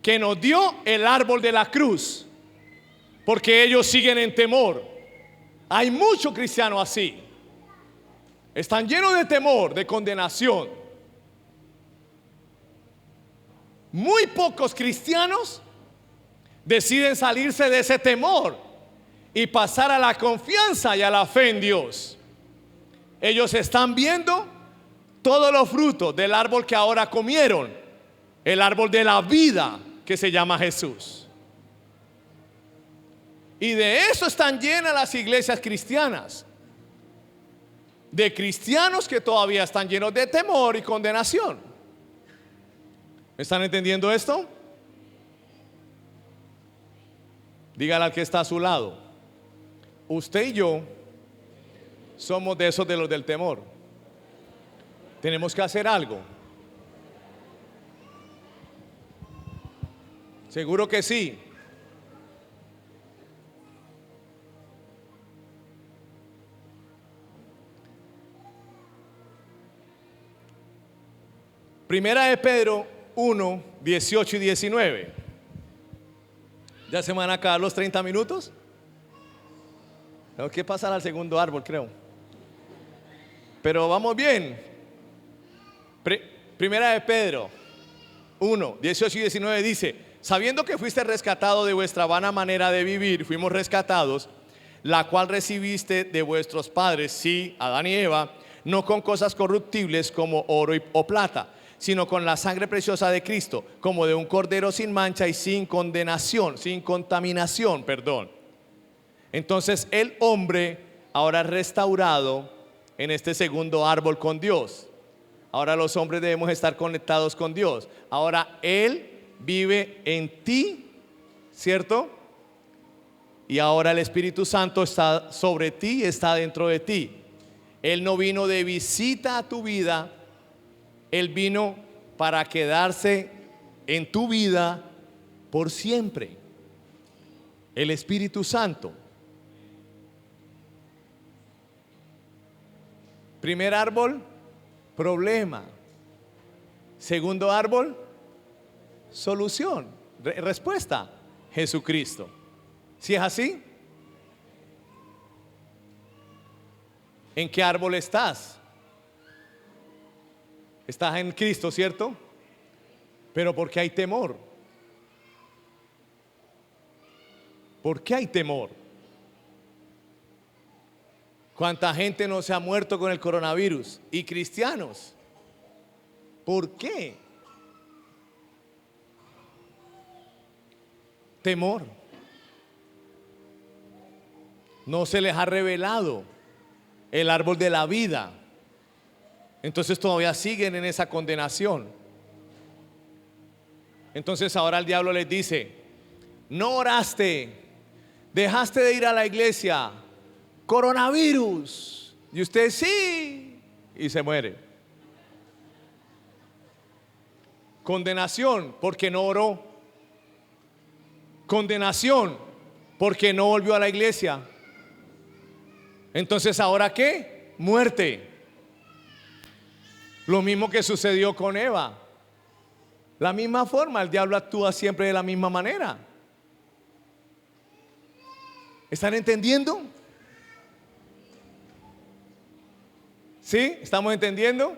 que nos dio el árbol de la cruz, porque ellos siguen en temor. Hay muchos cristianos así. Están llenos de temor, de condenación. Muy pocos cristianos deciden salirse de ese temor y pasar a la confianza y a la fe en Dios. Ellos están viendo todos los frutos del árbol que ahora comieron, el árbol de la vida que se llama Jesús. Y de eso están llenas las iglesias cristianas, de cristianos que todavía están llenos de temor y condenación. ¿Me están entendiendo esto? Dígale al que está a su lado: usted y yo somos de esos, de los del temor. Tenemos que hacer algo. Seguro que sí. Primera de Pedro 1, 18 y 19. ¿Ya se van a acabar los 30 minutos? Tengo que pasar al segundo árbol, creo. Pero vamos bien. Primera de Pedro 1, 18 y 19 dice: sabiendo que fuiste rescatado de vuestra vana manera de vivir, fuimos rescatados, la cual recibiste de vuestros padres, sí, Adán y Eva, no con cosas corruptibles como oro o plata, sino con la sangre preciosa de Cristo, como de un cordero sin mancha y sin condenación, sin contaminación, perdón. Entonces el hombre ahora restaurado en este segundo árbol con Dios. Ahora los hombres debemos estar conectados con Dios. Ahora Él vive en ti, ¿cierto? Y ahora el Espíritu Santo está sobre ti, está dentro de ti. Él no vino de visita a tu vida, Él vino para quedarse en tu vida por siempre. El Espíritu Santo. Primer árbol, problema. Segundo árbol, solución, respuesta, Jesucristo. ¿Sí es así? ¿En qué árbol estás? Estás en Cristo, ¿cierto? Pero ¿por qué hay temor? ¿Por qué hay temor? ¿Cuánta gente no se ha muerto con el coronavirus? Y cristianos. ¿Por qué? Temor. No se les ha revelado el árbol de la vida. Entonces todavía siguen en esa condenación. Entonces ahora el diablo les dice: no oraste, dejaste de ir a la iglesia, coronavirus. Y usted sí, y se muere. Condenación porque no oró. Condenación porque no volvió a la iglesia. Entonces ahora ¿qué? Muerte. Lo mismo que sucedió con Eva. La misma forma, el diablo actúa siempre de la misma manera. ¿Están entendiendo? ¿Sí? ¿Estamos entendiendo?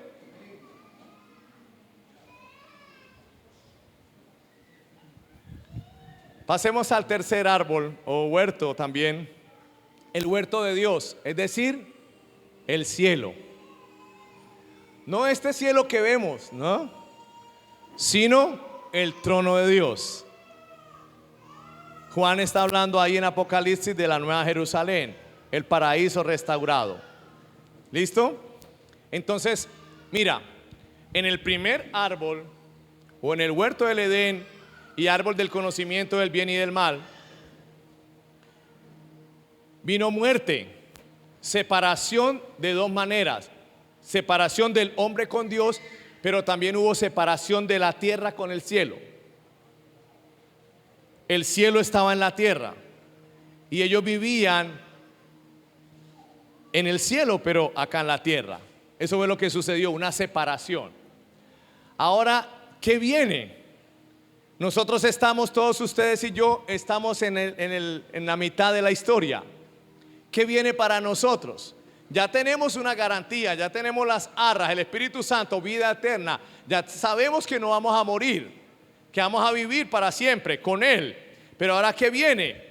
Pasemos al tercer árbol o huerto también. El huerto de Dios, es decir, el cielo. No este cielo que vemos, ¿no? Sino el trono de Dios. Juan está hablando ahí en Apocalipsis de la Nueva Jerusalén, el paraíso restaurado. ¿Listo? Entonces, mira, en el primer árbol o en el huerto del Edén y árbol del conocimiento del bien y del mal, vino muerte, separación de dos maneras: separación del hombre con Dios, pero también hubo separación de la tierra con el cielo. El cielo estaba en la tierra y ellos vivían en el cielo, pero acá en la tierra. Eso fue lo que sucedió, una separación. Ahora, ¿qué viene? Nosotros estamos, todos ustedes y yo, estamos en la mitad de la historia. ¿Qué viene para nosotros? Ya tenemos una garantía, ya tenemos las arras, el Espíritu Santo, vida eterna. Ya sabemos que no vamos a morir, que vamos a vivir para siempre con Él. Pero ahora ¿qué viene?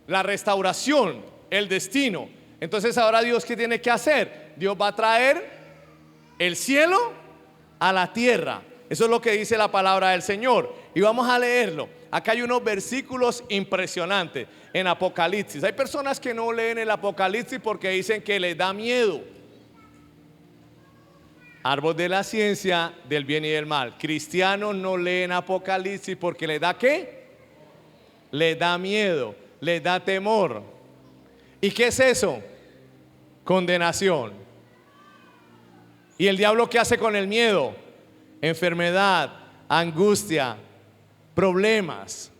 La restauración, el destino. Entonces ahora Dios, ¿qué tiene que hacer? Dios va a traer el cielo a la tierra. Eso es lo que dice la palabra del Señor. Y vamos a leerlo. Acá hay unos versículos impresionantes en Apocalipsis. Hay personas que no leen el Apocalipsis porque dicen que les da miedo. Árbol de la ciencia del bien y del mal. Cristianos no leen Apocalipsis porque les da ¿qué? Les da miedo, les da temor. ¿Y qué es eso? Condenación. ¿Y el diablo qué hace con el miedo? Enfermedad, angustia, problemas.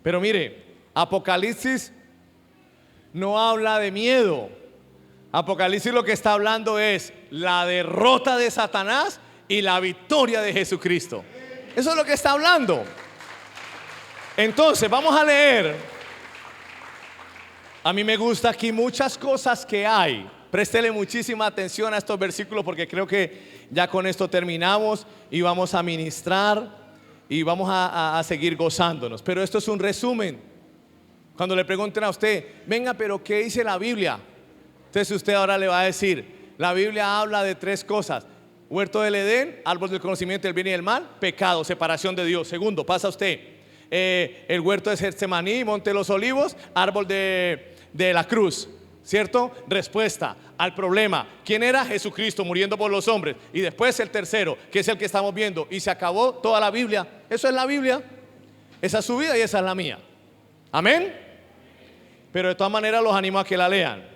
Pero mire, Apocalipsis no habla de miedo. Apocalipsis lo que está hablando es la derrota de Satanás y la victoria de Jesucristo. Eso es lo que está hablando. Entonces vamos a leer. A mí me gusta aquí muchas cosas que hay. Préstele muchísima atención a estos versículos, porque creo que ya con esto terminamos y vamos a ministrar y vamos a seguir gozándonos. Pero esto es un resumen. Cuando le pregunten a usted, venga, pero ¿qué dice la Biblia? Entonces usted ahora le va a decir, la Biblia habla de 3 cosas: huerto del Edén, árbol del conocimiento del bien y del mal, pecado, separación de Dios. Segundo, pasa usted, el huerto de Getsemaní, monte de los olivos, árbol de la cruz, ¿cierto? Respuesta al problema. ¿Quién era? Jesucristo muriendo por los hombres. Y después el tercero, que es el que estamos viendo. Y se acabó toda la Biblia. Eso es la Biblia. Esa es su vida y esa es la mía. Amén. Pero de todas maneras los animo a que la lean.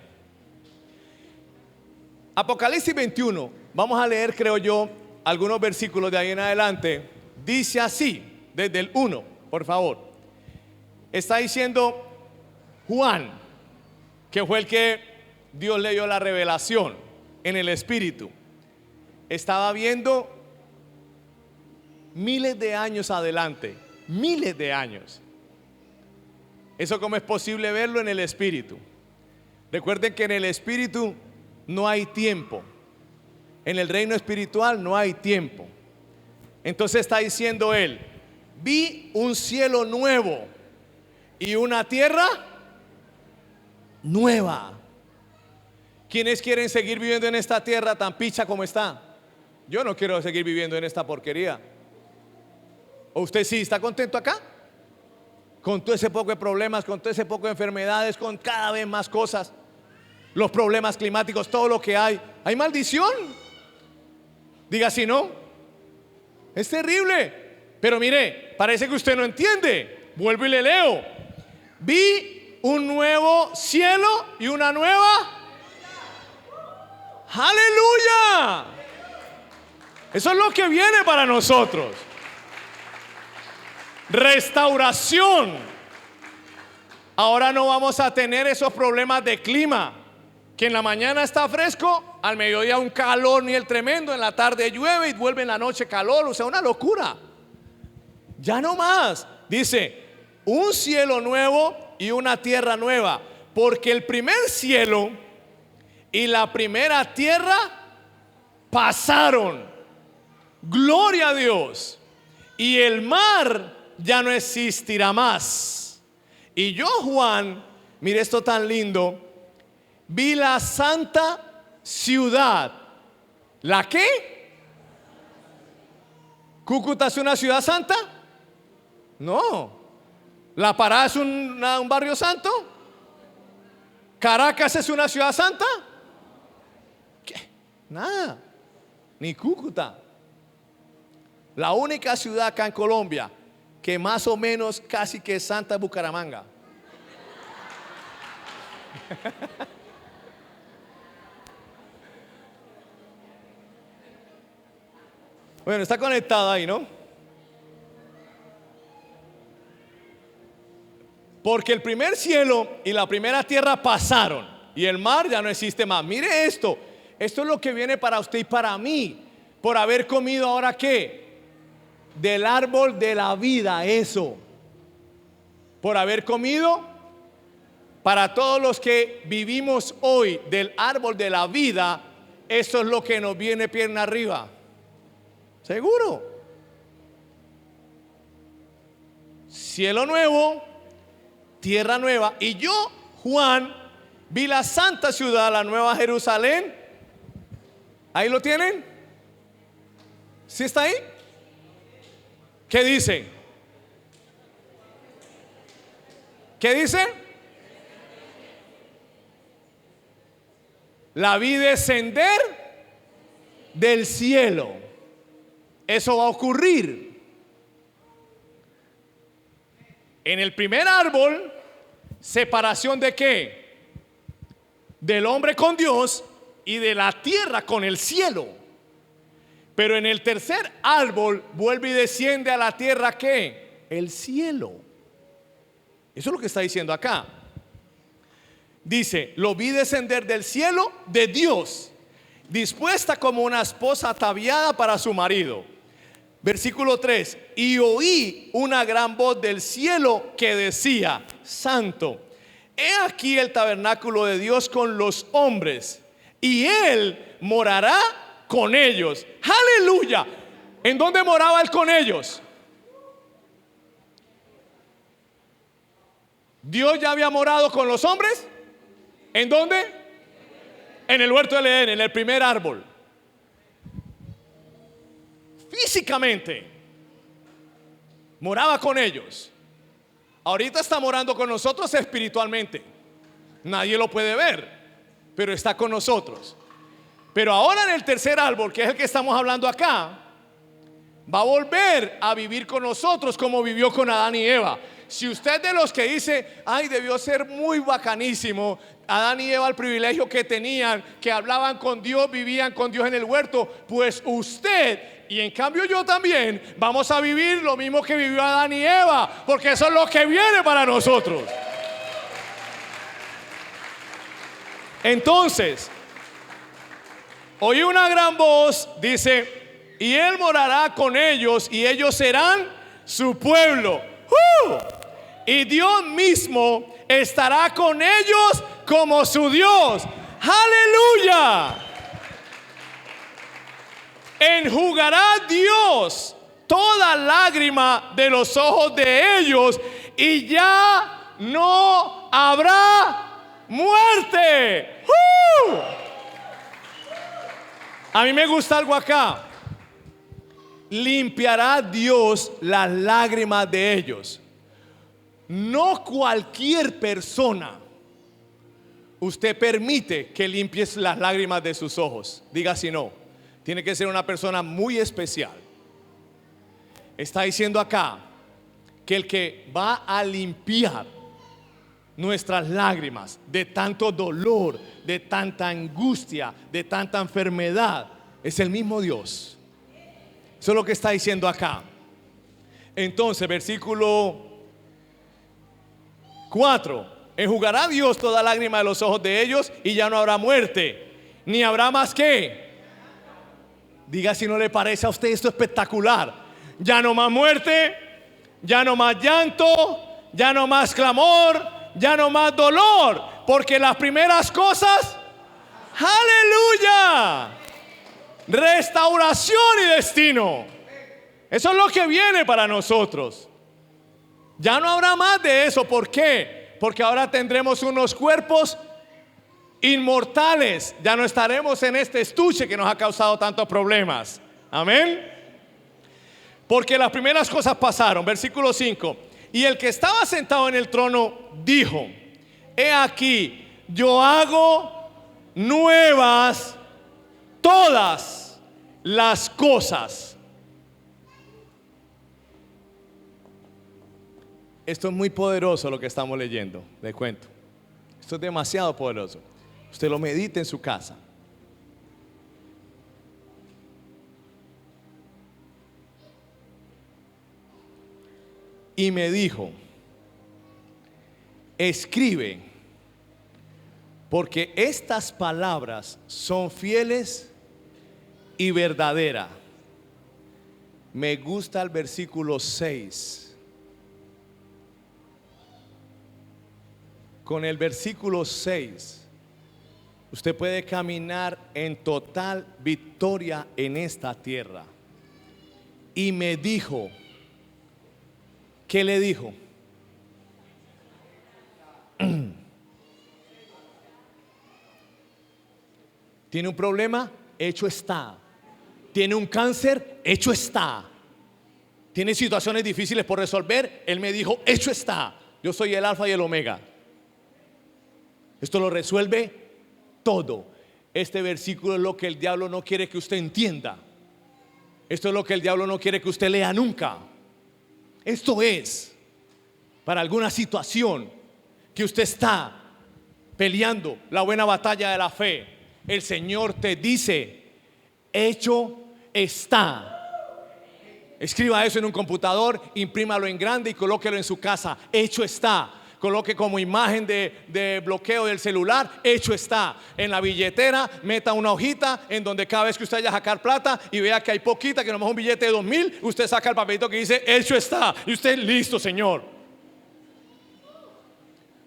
Apocalipsis 21. Vamos a leer, creo yo, algunos versículos de ahí en adelante. Dice así, desde el 1, por favor. Está diciendo Juan, que fue el que Dios le dio la revelación en el Espíritu. Estaba viendo miles de años adelante, miles de años. ¿Eso cómo es posible verlo en el Espíritu? Recuerden que en el Espíritu no hay tiempo. En el reino espiritual no hay tiempo. Entonces está diciendo él, vi un cielo nuevo y una tierra nueva. ¿Quiénes quieren seguir viviendo en esta tierra tan picha como está? Yo no quiero seguir viviendo en esta porquería. ¿O usted sí está contento acá? Con todo ese poco de problemas, con todo ese poco de enfermedades, con cada vez más cosas, los problemas climáticos, todo lo que hay. Hay maldición. Diga si no. Es terrible. Pero mire, parece que usted no entiende. Vuelvo y le leo. Vi un nuevo cielo y una nueva. ¡Aleluya! Eso es lo que viene para nosotros. Restauración. Ahora no vamos a tener esos problemas de clima, que en la mañana está fresco, al mediodía un calor ni el tremendo, en la tarde llueve y vuelve en la noche calor. O sea, una locura. Ya no más. Dice, un cielo nuevo y una tierra nueva, porque el primer cielo y la primera tierra pasaron. Gloria a Dios. Y el mar ya no existirá más. Y yo, Juan, mire esto tan lindo, vi la santa ciudad. ¿La qué? ¿Cúcuta es una ciudad santa? No. ¿La Pará es un barrio santo? ¿Caracas es una ciudad santa? ¿Qué? Nada. Ni Cúcuta. La única ciudad acá en Colombia que más o menos casi que es santa es Bucaramanga. Bueno, está conectado ahí, ¿no? Porque el primer cielo y la primera tierra pasaron y el mar ya no existe más. Mire esto. Esto es lo que viene para usted y para mí por haber comido ahora ¿qué? Del árbol de la vida, eso. Por haber comido, para todos los que vivimos hoy del árbol de la vida, eso es lo que nos viene pierna arriba. Seguro. Cielo nuevo, tierra nueva. Y yo, Juan, vi la santa ciudad, la nueva Jerusalén. ¿Ahí lo tienen? ¿Sí está ahí? ¿Qué dice? ¿Qué dice? La vi descender del cielo. Eso va a ocurrir. En el primer árbol, separación de qué? Del hombre con Dios y de la tierra con el cielo. Pero en el tercer árbol vuelve y desciende a la tierra, ¿qué? El cielo. Eso es lo que está diciendo acá. Dice, lo vi descender del cielo de Dios, dispuesta como una esposa ataviada para su marido. Versículo 3, y oí una gran voz del cielo que decía, Santo, he aquí el tabernáculo de Dios con los hombres, y Él morará con ellos. ¡Aleluya! ¿En dónde moraba Él con ellos? ¿Dios ya había morado con los hombres? ¿En dónde? En el huerto del Edén, en el primer árbol. Físicamente moraba con ellos. Ahorita está morando con nosotros espiritualmente. Nadie lo puede ver, pero está con nosotros. Pero ahora en el tercer árbol, que es el que estamos hablando acá, va a volver a vivir con nosotros como vivió con Adán y Eva. Si usted de los que dice, ay, debió ser muy bacanísimo Adán y Eva, el privilegio que tenían, que hablaban con Dios, vivían con Dios en el huerto, pues usted y en cambio yo también vamos a vivir lo mismo que vivió Adán y Eva, porque eso es lo que viene para nosotros. Entonces, oí una gran voz, dice, y Él morará con ellos y ellos serán su pueblo. Y Dios mismo estará con ellos como su Dios. ¡Aleluya! Enjugará Dios toda lágrima de los ojos de ellos y ya no habrá muerte. A mí me gusta algo acá. Limpiará Dios las lágrimas de ellos. No cualquier persona usted permite que limpies las lágrimas de sus ojos. Diga si no. Tiene que ser una persona muy especial. Está diciendo acá que el que va a limpiar nuestras lágrimas de tanto dolor, de tanta angustia, de tanta enfermedad, es el mismo Dios. Eso es lo que está diciendo acá. Entonces, versículo 4: enjugará Dios toda lágrima de los ojos de ellos y ya no habrá muerte, ni habrá más que. Diga si no le parece a usted esto espectacular. Ya no más muerte, ya no más llanto, ya no más clamor, ya no más dolor, porque las primeras cosas, aleluya, restauración y destino. Eso es lo que viene para nosotros. Ya no habrá más de eso. ¿Por qué? Porque ahora tendremos unos cuerpos inmortales. Ya no estaremos en este estuche que nos ha causado tantos problemas. Amén. Porque las primeras cosas pasaron. Versículo 5: y el que estaba sentado en el trono dijo: he aquí, yo hago nuevas todas las cosas. Esto es muy poderoso lo que estamos leyendo, le cuento. Esto es demasiado poderoso. Usted lo medite en su casa. Y me dijo: escribe, porque estas palabras son fieles y verdaderas. Me gusta el versículo 6. Con el versículo 6 usted puede caminar en total victoria en esta tierra. Y me dijo, ¿qué le dijo? ¿Tiene un problema? Hecho está. ¿Tiene un cáncer? Hecho está. ¿Tiene situaciones difíciles por resolver? Él me dijo, hecho está. Yo soy el alfa y el omega. Esto lo resuelve todo. Este versículo es lo que el diablo no quiere que usted entienda. Esto es lo que el diablo no quiere que usted lea nunca. Esto es para alguna situación que usted está peleando la buena batalla de la fe. El Señor te dice: hecho está. Escriba eso en un computador, imprímalo en grande y colóquelo en su casa. Hecho está. Coloque como imagen de bloqueo del celular. Hecho está. En la billetera meta una hojita en donde cada vez que usted vaya a sacar plata y vea que hay poquita, que nomás un billete de 2.000, usted saca el papelito que dice hecho está. Y usted, listo, Señor.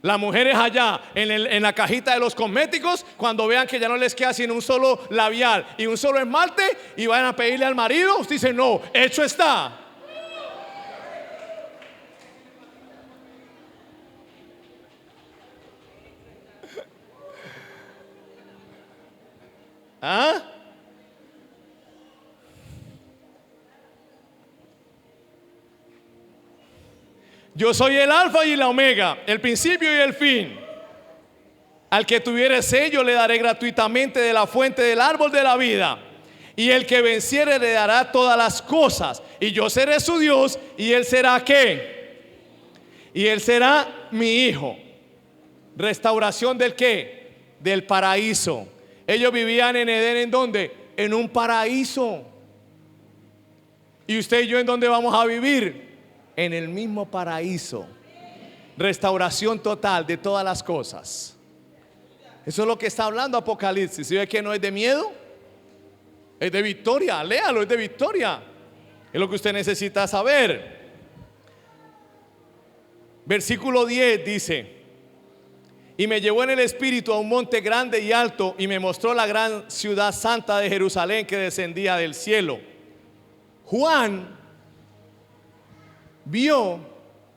Las mujeres allá en la cajita de los cosméticos, cuando vean que ya no les queda sino un solo labial y un solo esmalte y vayan a pedirle al marido, usted dice no, hecho está. ¿Ah? Yo soy el alfa y la omega, el principio y el fin. Al que tuviere sed yo le daré gratuitamente de la fuente del árbol de la vida. Y el que venciere le dará todas las cosas. Y yo seré su Dios y él será ¿qué? Y él será mi hijo. Restauración del ¿qué? Del paraíso. Ellos vivían en Edén, ¿en dónde? En un paraíso. ¿Y usted y yo en dónde vamos a vivir? En el mismo paraíso. Restauración total de todas las cosas. Eso es lo que está hablando Apocalipsis. ¿Sí ve que no es de miedo? Es de victoria. Léalo, es de victoria. Es lo que usted necesita saber. Versículo 10 dice: y me llevó en el espíritu a un monte grande y alto, y me mostró la gran ciudad santa de Jerusalén que descendía del cielo. Juan vio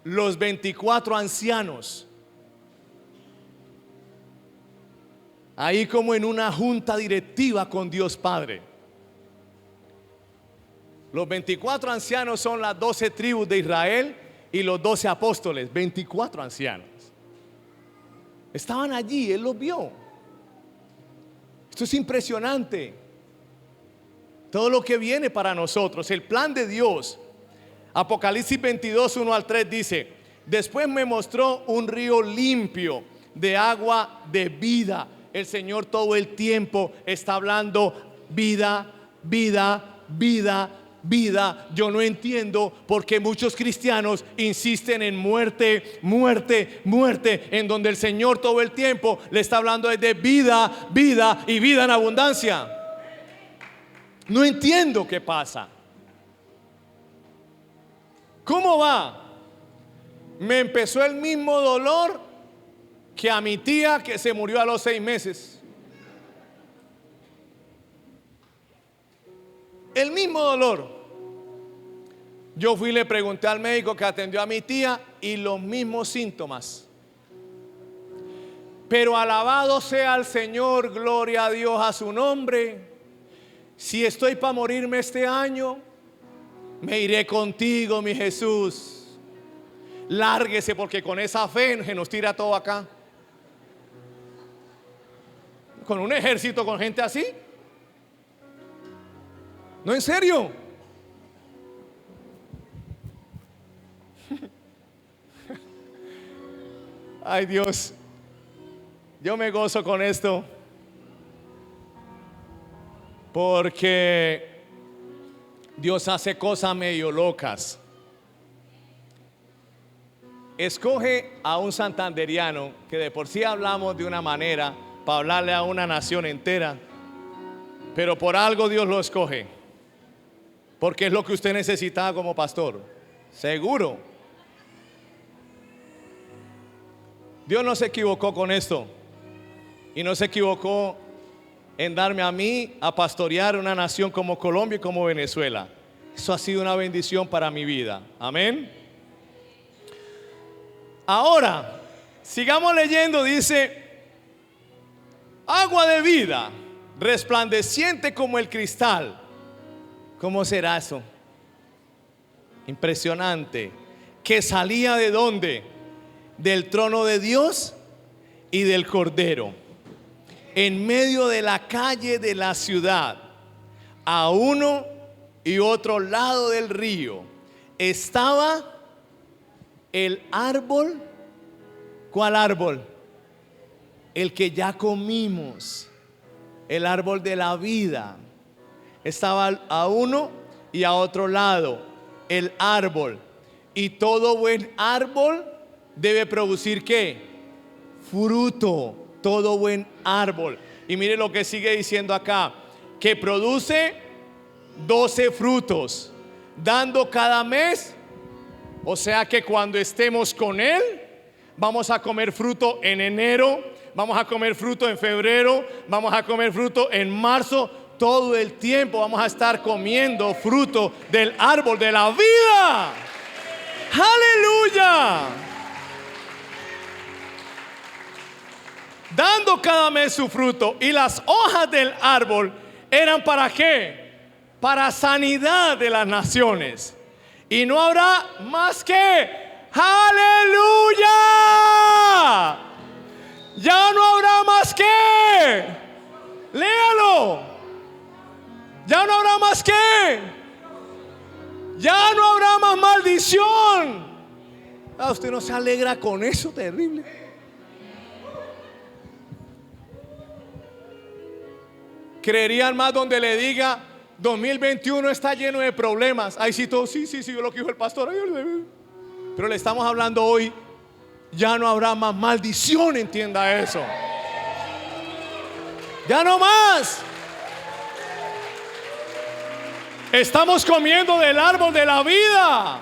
los 24 ancianos ahí como en una junta directiva con Dios Padre. Los 24 ancianos son las 12 tribus de Israel y los 12 apóstoles. 24 ancianos estaban allí, él los vio. Esto es impresionante. Todo lo que viene para nosotros, el plan de Dios. Apocalipsis 22, 1 al 3 dice: después me mostró un río limpio de agua de vida. El Señor todo el tiempo está hablando vida, vida, vida, vida. Yo no entiendo por qué muchos cristianos insisten en muerte, muerte, muerte, en donde el Señor todo el tiempo le está hablando de vida, vida y vida en abundancia. No entiendo qué pasa. ¿Cómo va? Me empezó el mismo dolor que a mi tía que se murió a los 6 meses. El mismo dolor. Yo fui y le pregunté al médico que atendió a mi tía y los mismos síntomas. Pero alabado sea el Señor, gloria a Dios a su nombre. Si estoy para morirme este año, me iré contigo, mi Jesús. Lárguese, porque con esa fe se nos tira todo acá. Con un ejército, con gente así. No, en serio. Ay, Dios, yo me gozo con esto, porque Dios hace cosas medio locas. Escoge a un santanderiano, que de por sí hablamos de una manera para hablarle a una nación entera, pero por algo Dios lo escoge, porque es lo que usted necesitaba como pastor, seguro. Dios no se equivocó con esto, y no se equivocó en darme a mí a pastorear una nación como Colombia y como Venezuela. Eso ha sido una bendición para mi vida. Amén. Ahora, sigamos leyendo. Dice: agua de vida, resplandeciente como el cristal. ¿Cómo será eso? Impresionante. Que salía ¿de dónde? Del trono de Dios y del Cordero. En medio de la calle de la ciudad, a uno y otro lado del río, estaba el árbol. ¿Cuál árbol? El que ya comimos, el árbol de la vida. estaba a uno y a otro lado el árbol. Y todo buen árbol debe producir ¿qué? Fruto. Todo buen árbol. Y mire lo que sigue diciendo acá, que produce 12 frutos, dando cada mes. O sea que cuando estemos con Él, vamos a comer fruto en enero, vamos a comer fruto en febrero, vamos a comer fruto en marzo. Todo el tiempo vamos a estar comiendo fruto del árbol de la vida. ¡Aleluya! Dando cada mes su fruto. Y las hojas del árbol eran ¿para qué? Para sanidad de las naciones. Y no habrá más que ¡aleluya! Ya no habrá más que, léalo, ya no habrá más que, ya no habrá más maldición. Usted no se alegra con eso, terrible. Creerían más donde le diga 2021 está lleno de problemas. Ahí sí todo, sí, lo que dijo el pastor. Pero le estamos hablando hoy, ya no habrá más maldición, entienda eso. Ya no más. Estamos comiendo del árbol de la vida.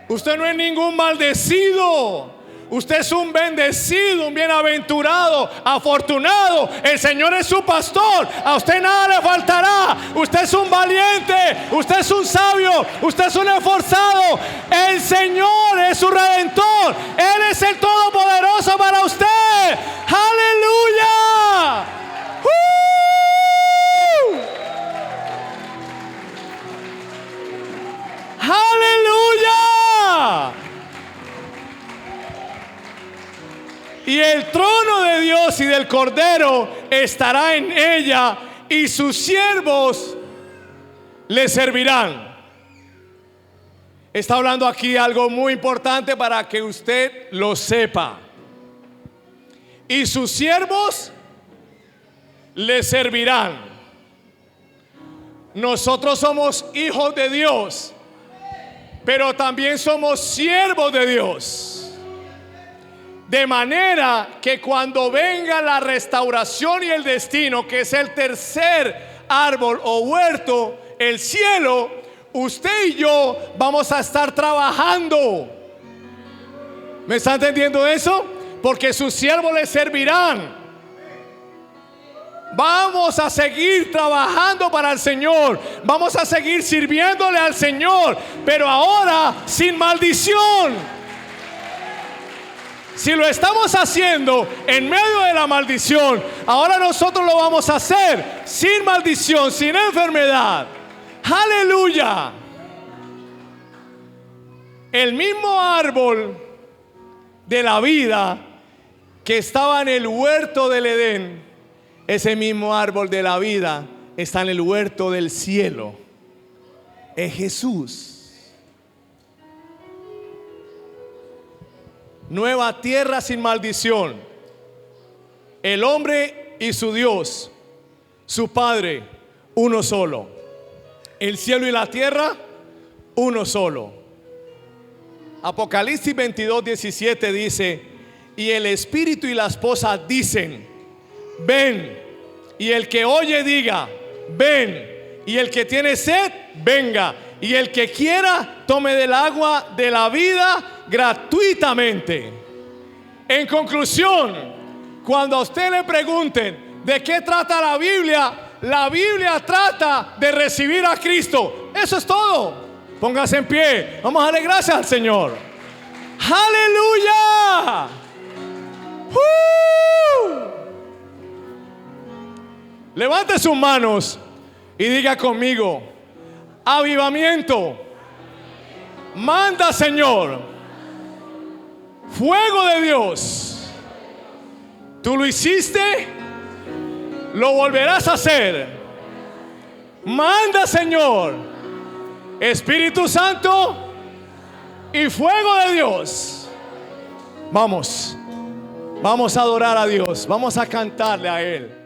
Usted no es ningún maldecido. Usted es un bendecido, un bienaventurado, afortunado. El Señor es su pastor. A usted nada le faltará. Usted es un valiente. Usted es un sabio. Usted es un esforzado. El Señor es su redentor. Él es el todopoderoso para usted. ¡Aleluya! ¡Aleluya! Y el trono de Dios y del Cordero estará en ella, y sus siervos le servirán. Está hablando aquí algo muy importante para que usted lo sepa. Y sus siervos le servirán. Nosotros somos hijos de Dios, pero también somos siervos de Dios. De manera que cuando venga la restauración y el destino, que es el tercer árbol o huerto, el cielo, usted y yo vamos a estar trabajando. ¿Me está entendiendo eso? Porque sus siervos le servirán. Vamos a seguir trabajando para el Señor. Vamos a seguir sirviéndole al Señor, pero ahora sin maldición. Si lo estamos haciendo en medio de la maldición, ahora nosotros lo vamos a hacer sin maldición, sin enfermedad. ¡Aleluya! El mismo árbol de la vida que estaba en el huerto del Edén, ese mismo árbol de la vida está en el huerto del cielo. Es Jesús. Nueva tierra sin maldición. El hombre y su Dios, su Padre, uno solo. El cielo y la tierra, uno solo. Apocalipsis 22:17 dice: y el espíritu y la esposa dicen: ven. Y el que oye diga: ven. Y el que tiene sed, venga. Y el que quiera, tome del agua de la vida gratuitamente. En conclusión, cuando a usted le pregunten de qué trata la Biblia trata de recibir a Cristo. Eso es todo. Póngase en pie. Vamos a darle gracias al Señor. ¡Aleluya! Levante sus manos y diga conmigo: avivamiento. Manda, Señor, fuego de Dios. Tú lo hiciste, lo volverás a hacer. Manda, Señor, Espíritu Santo y fuego de Dios. Vamos a adorar a Dios, vamos a cantarle a Él.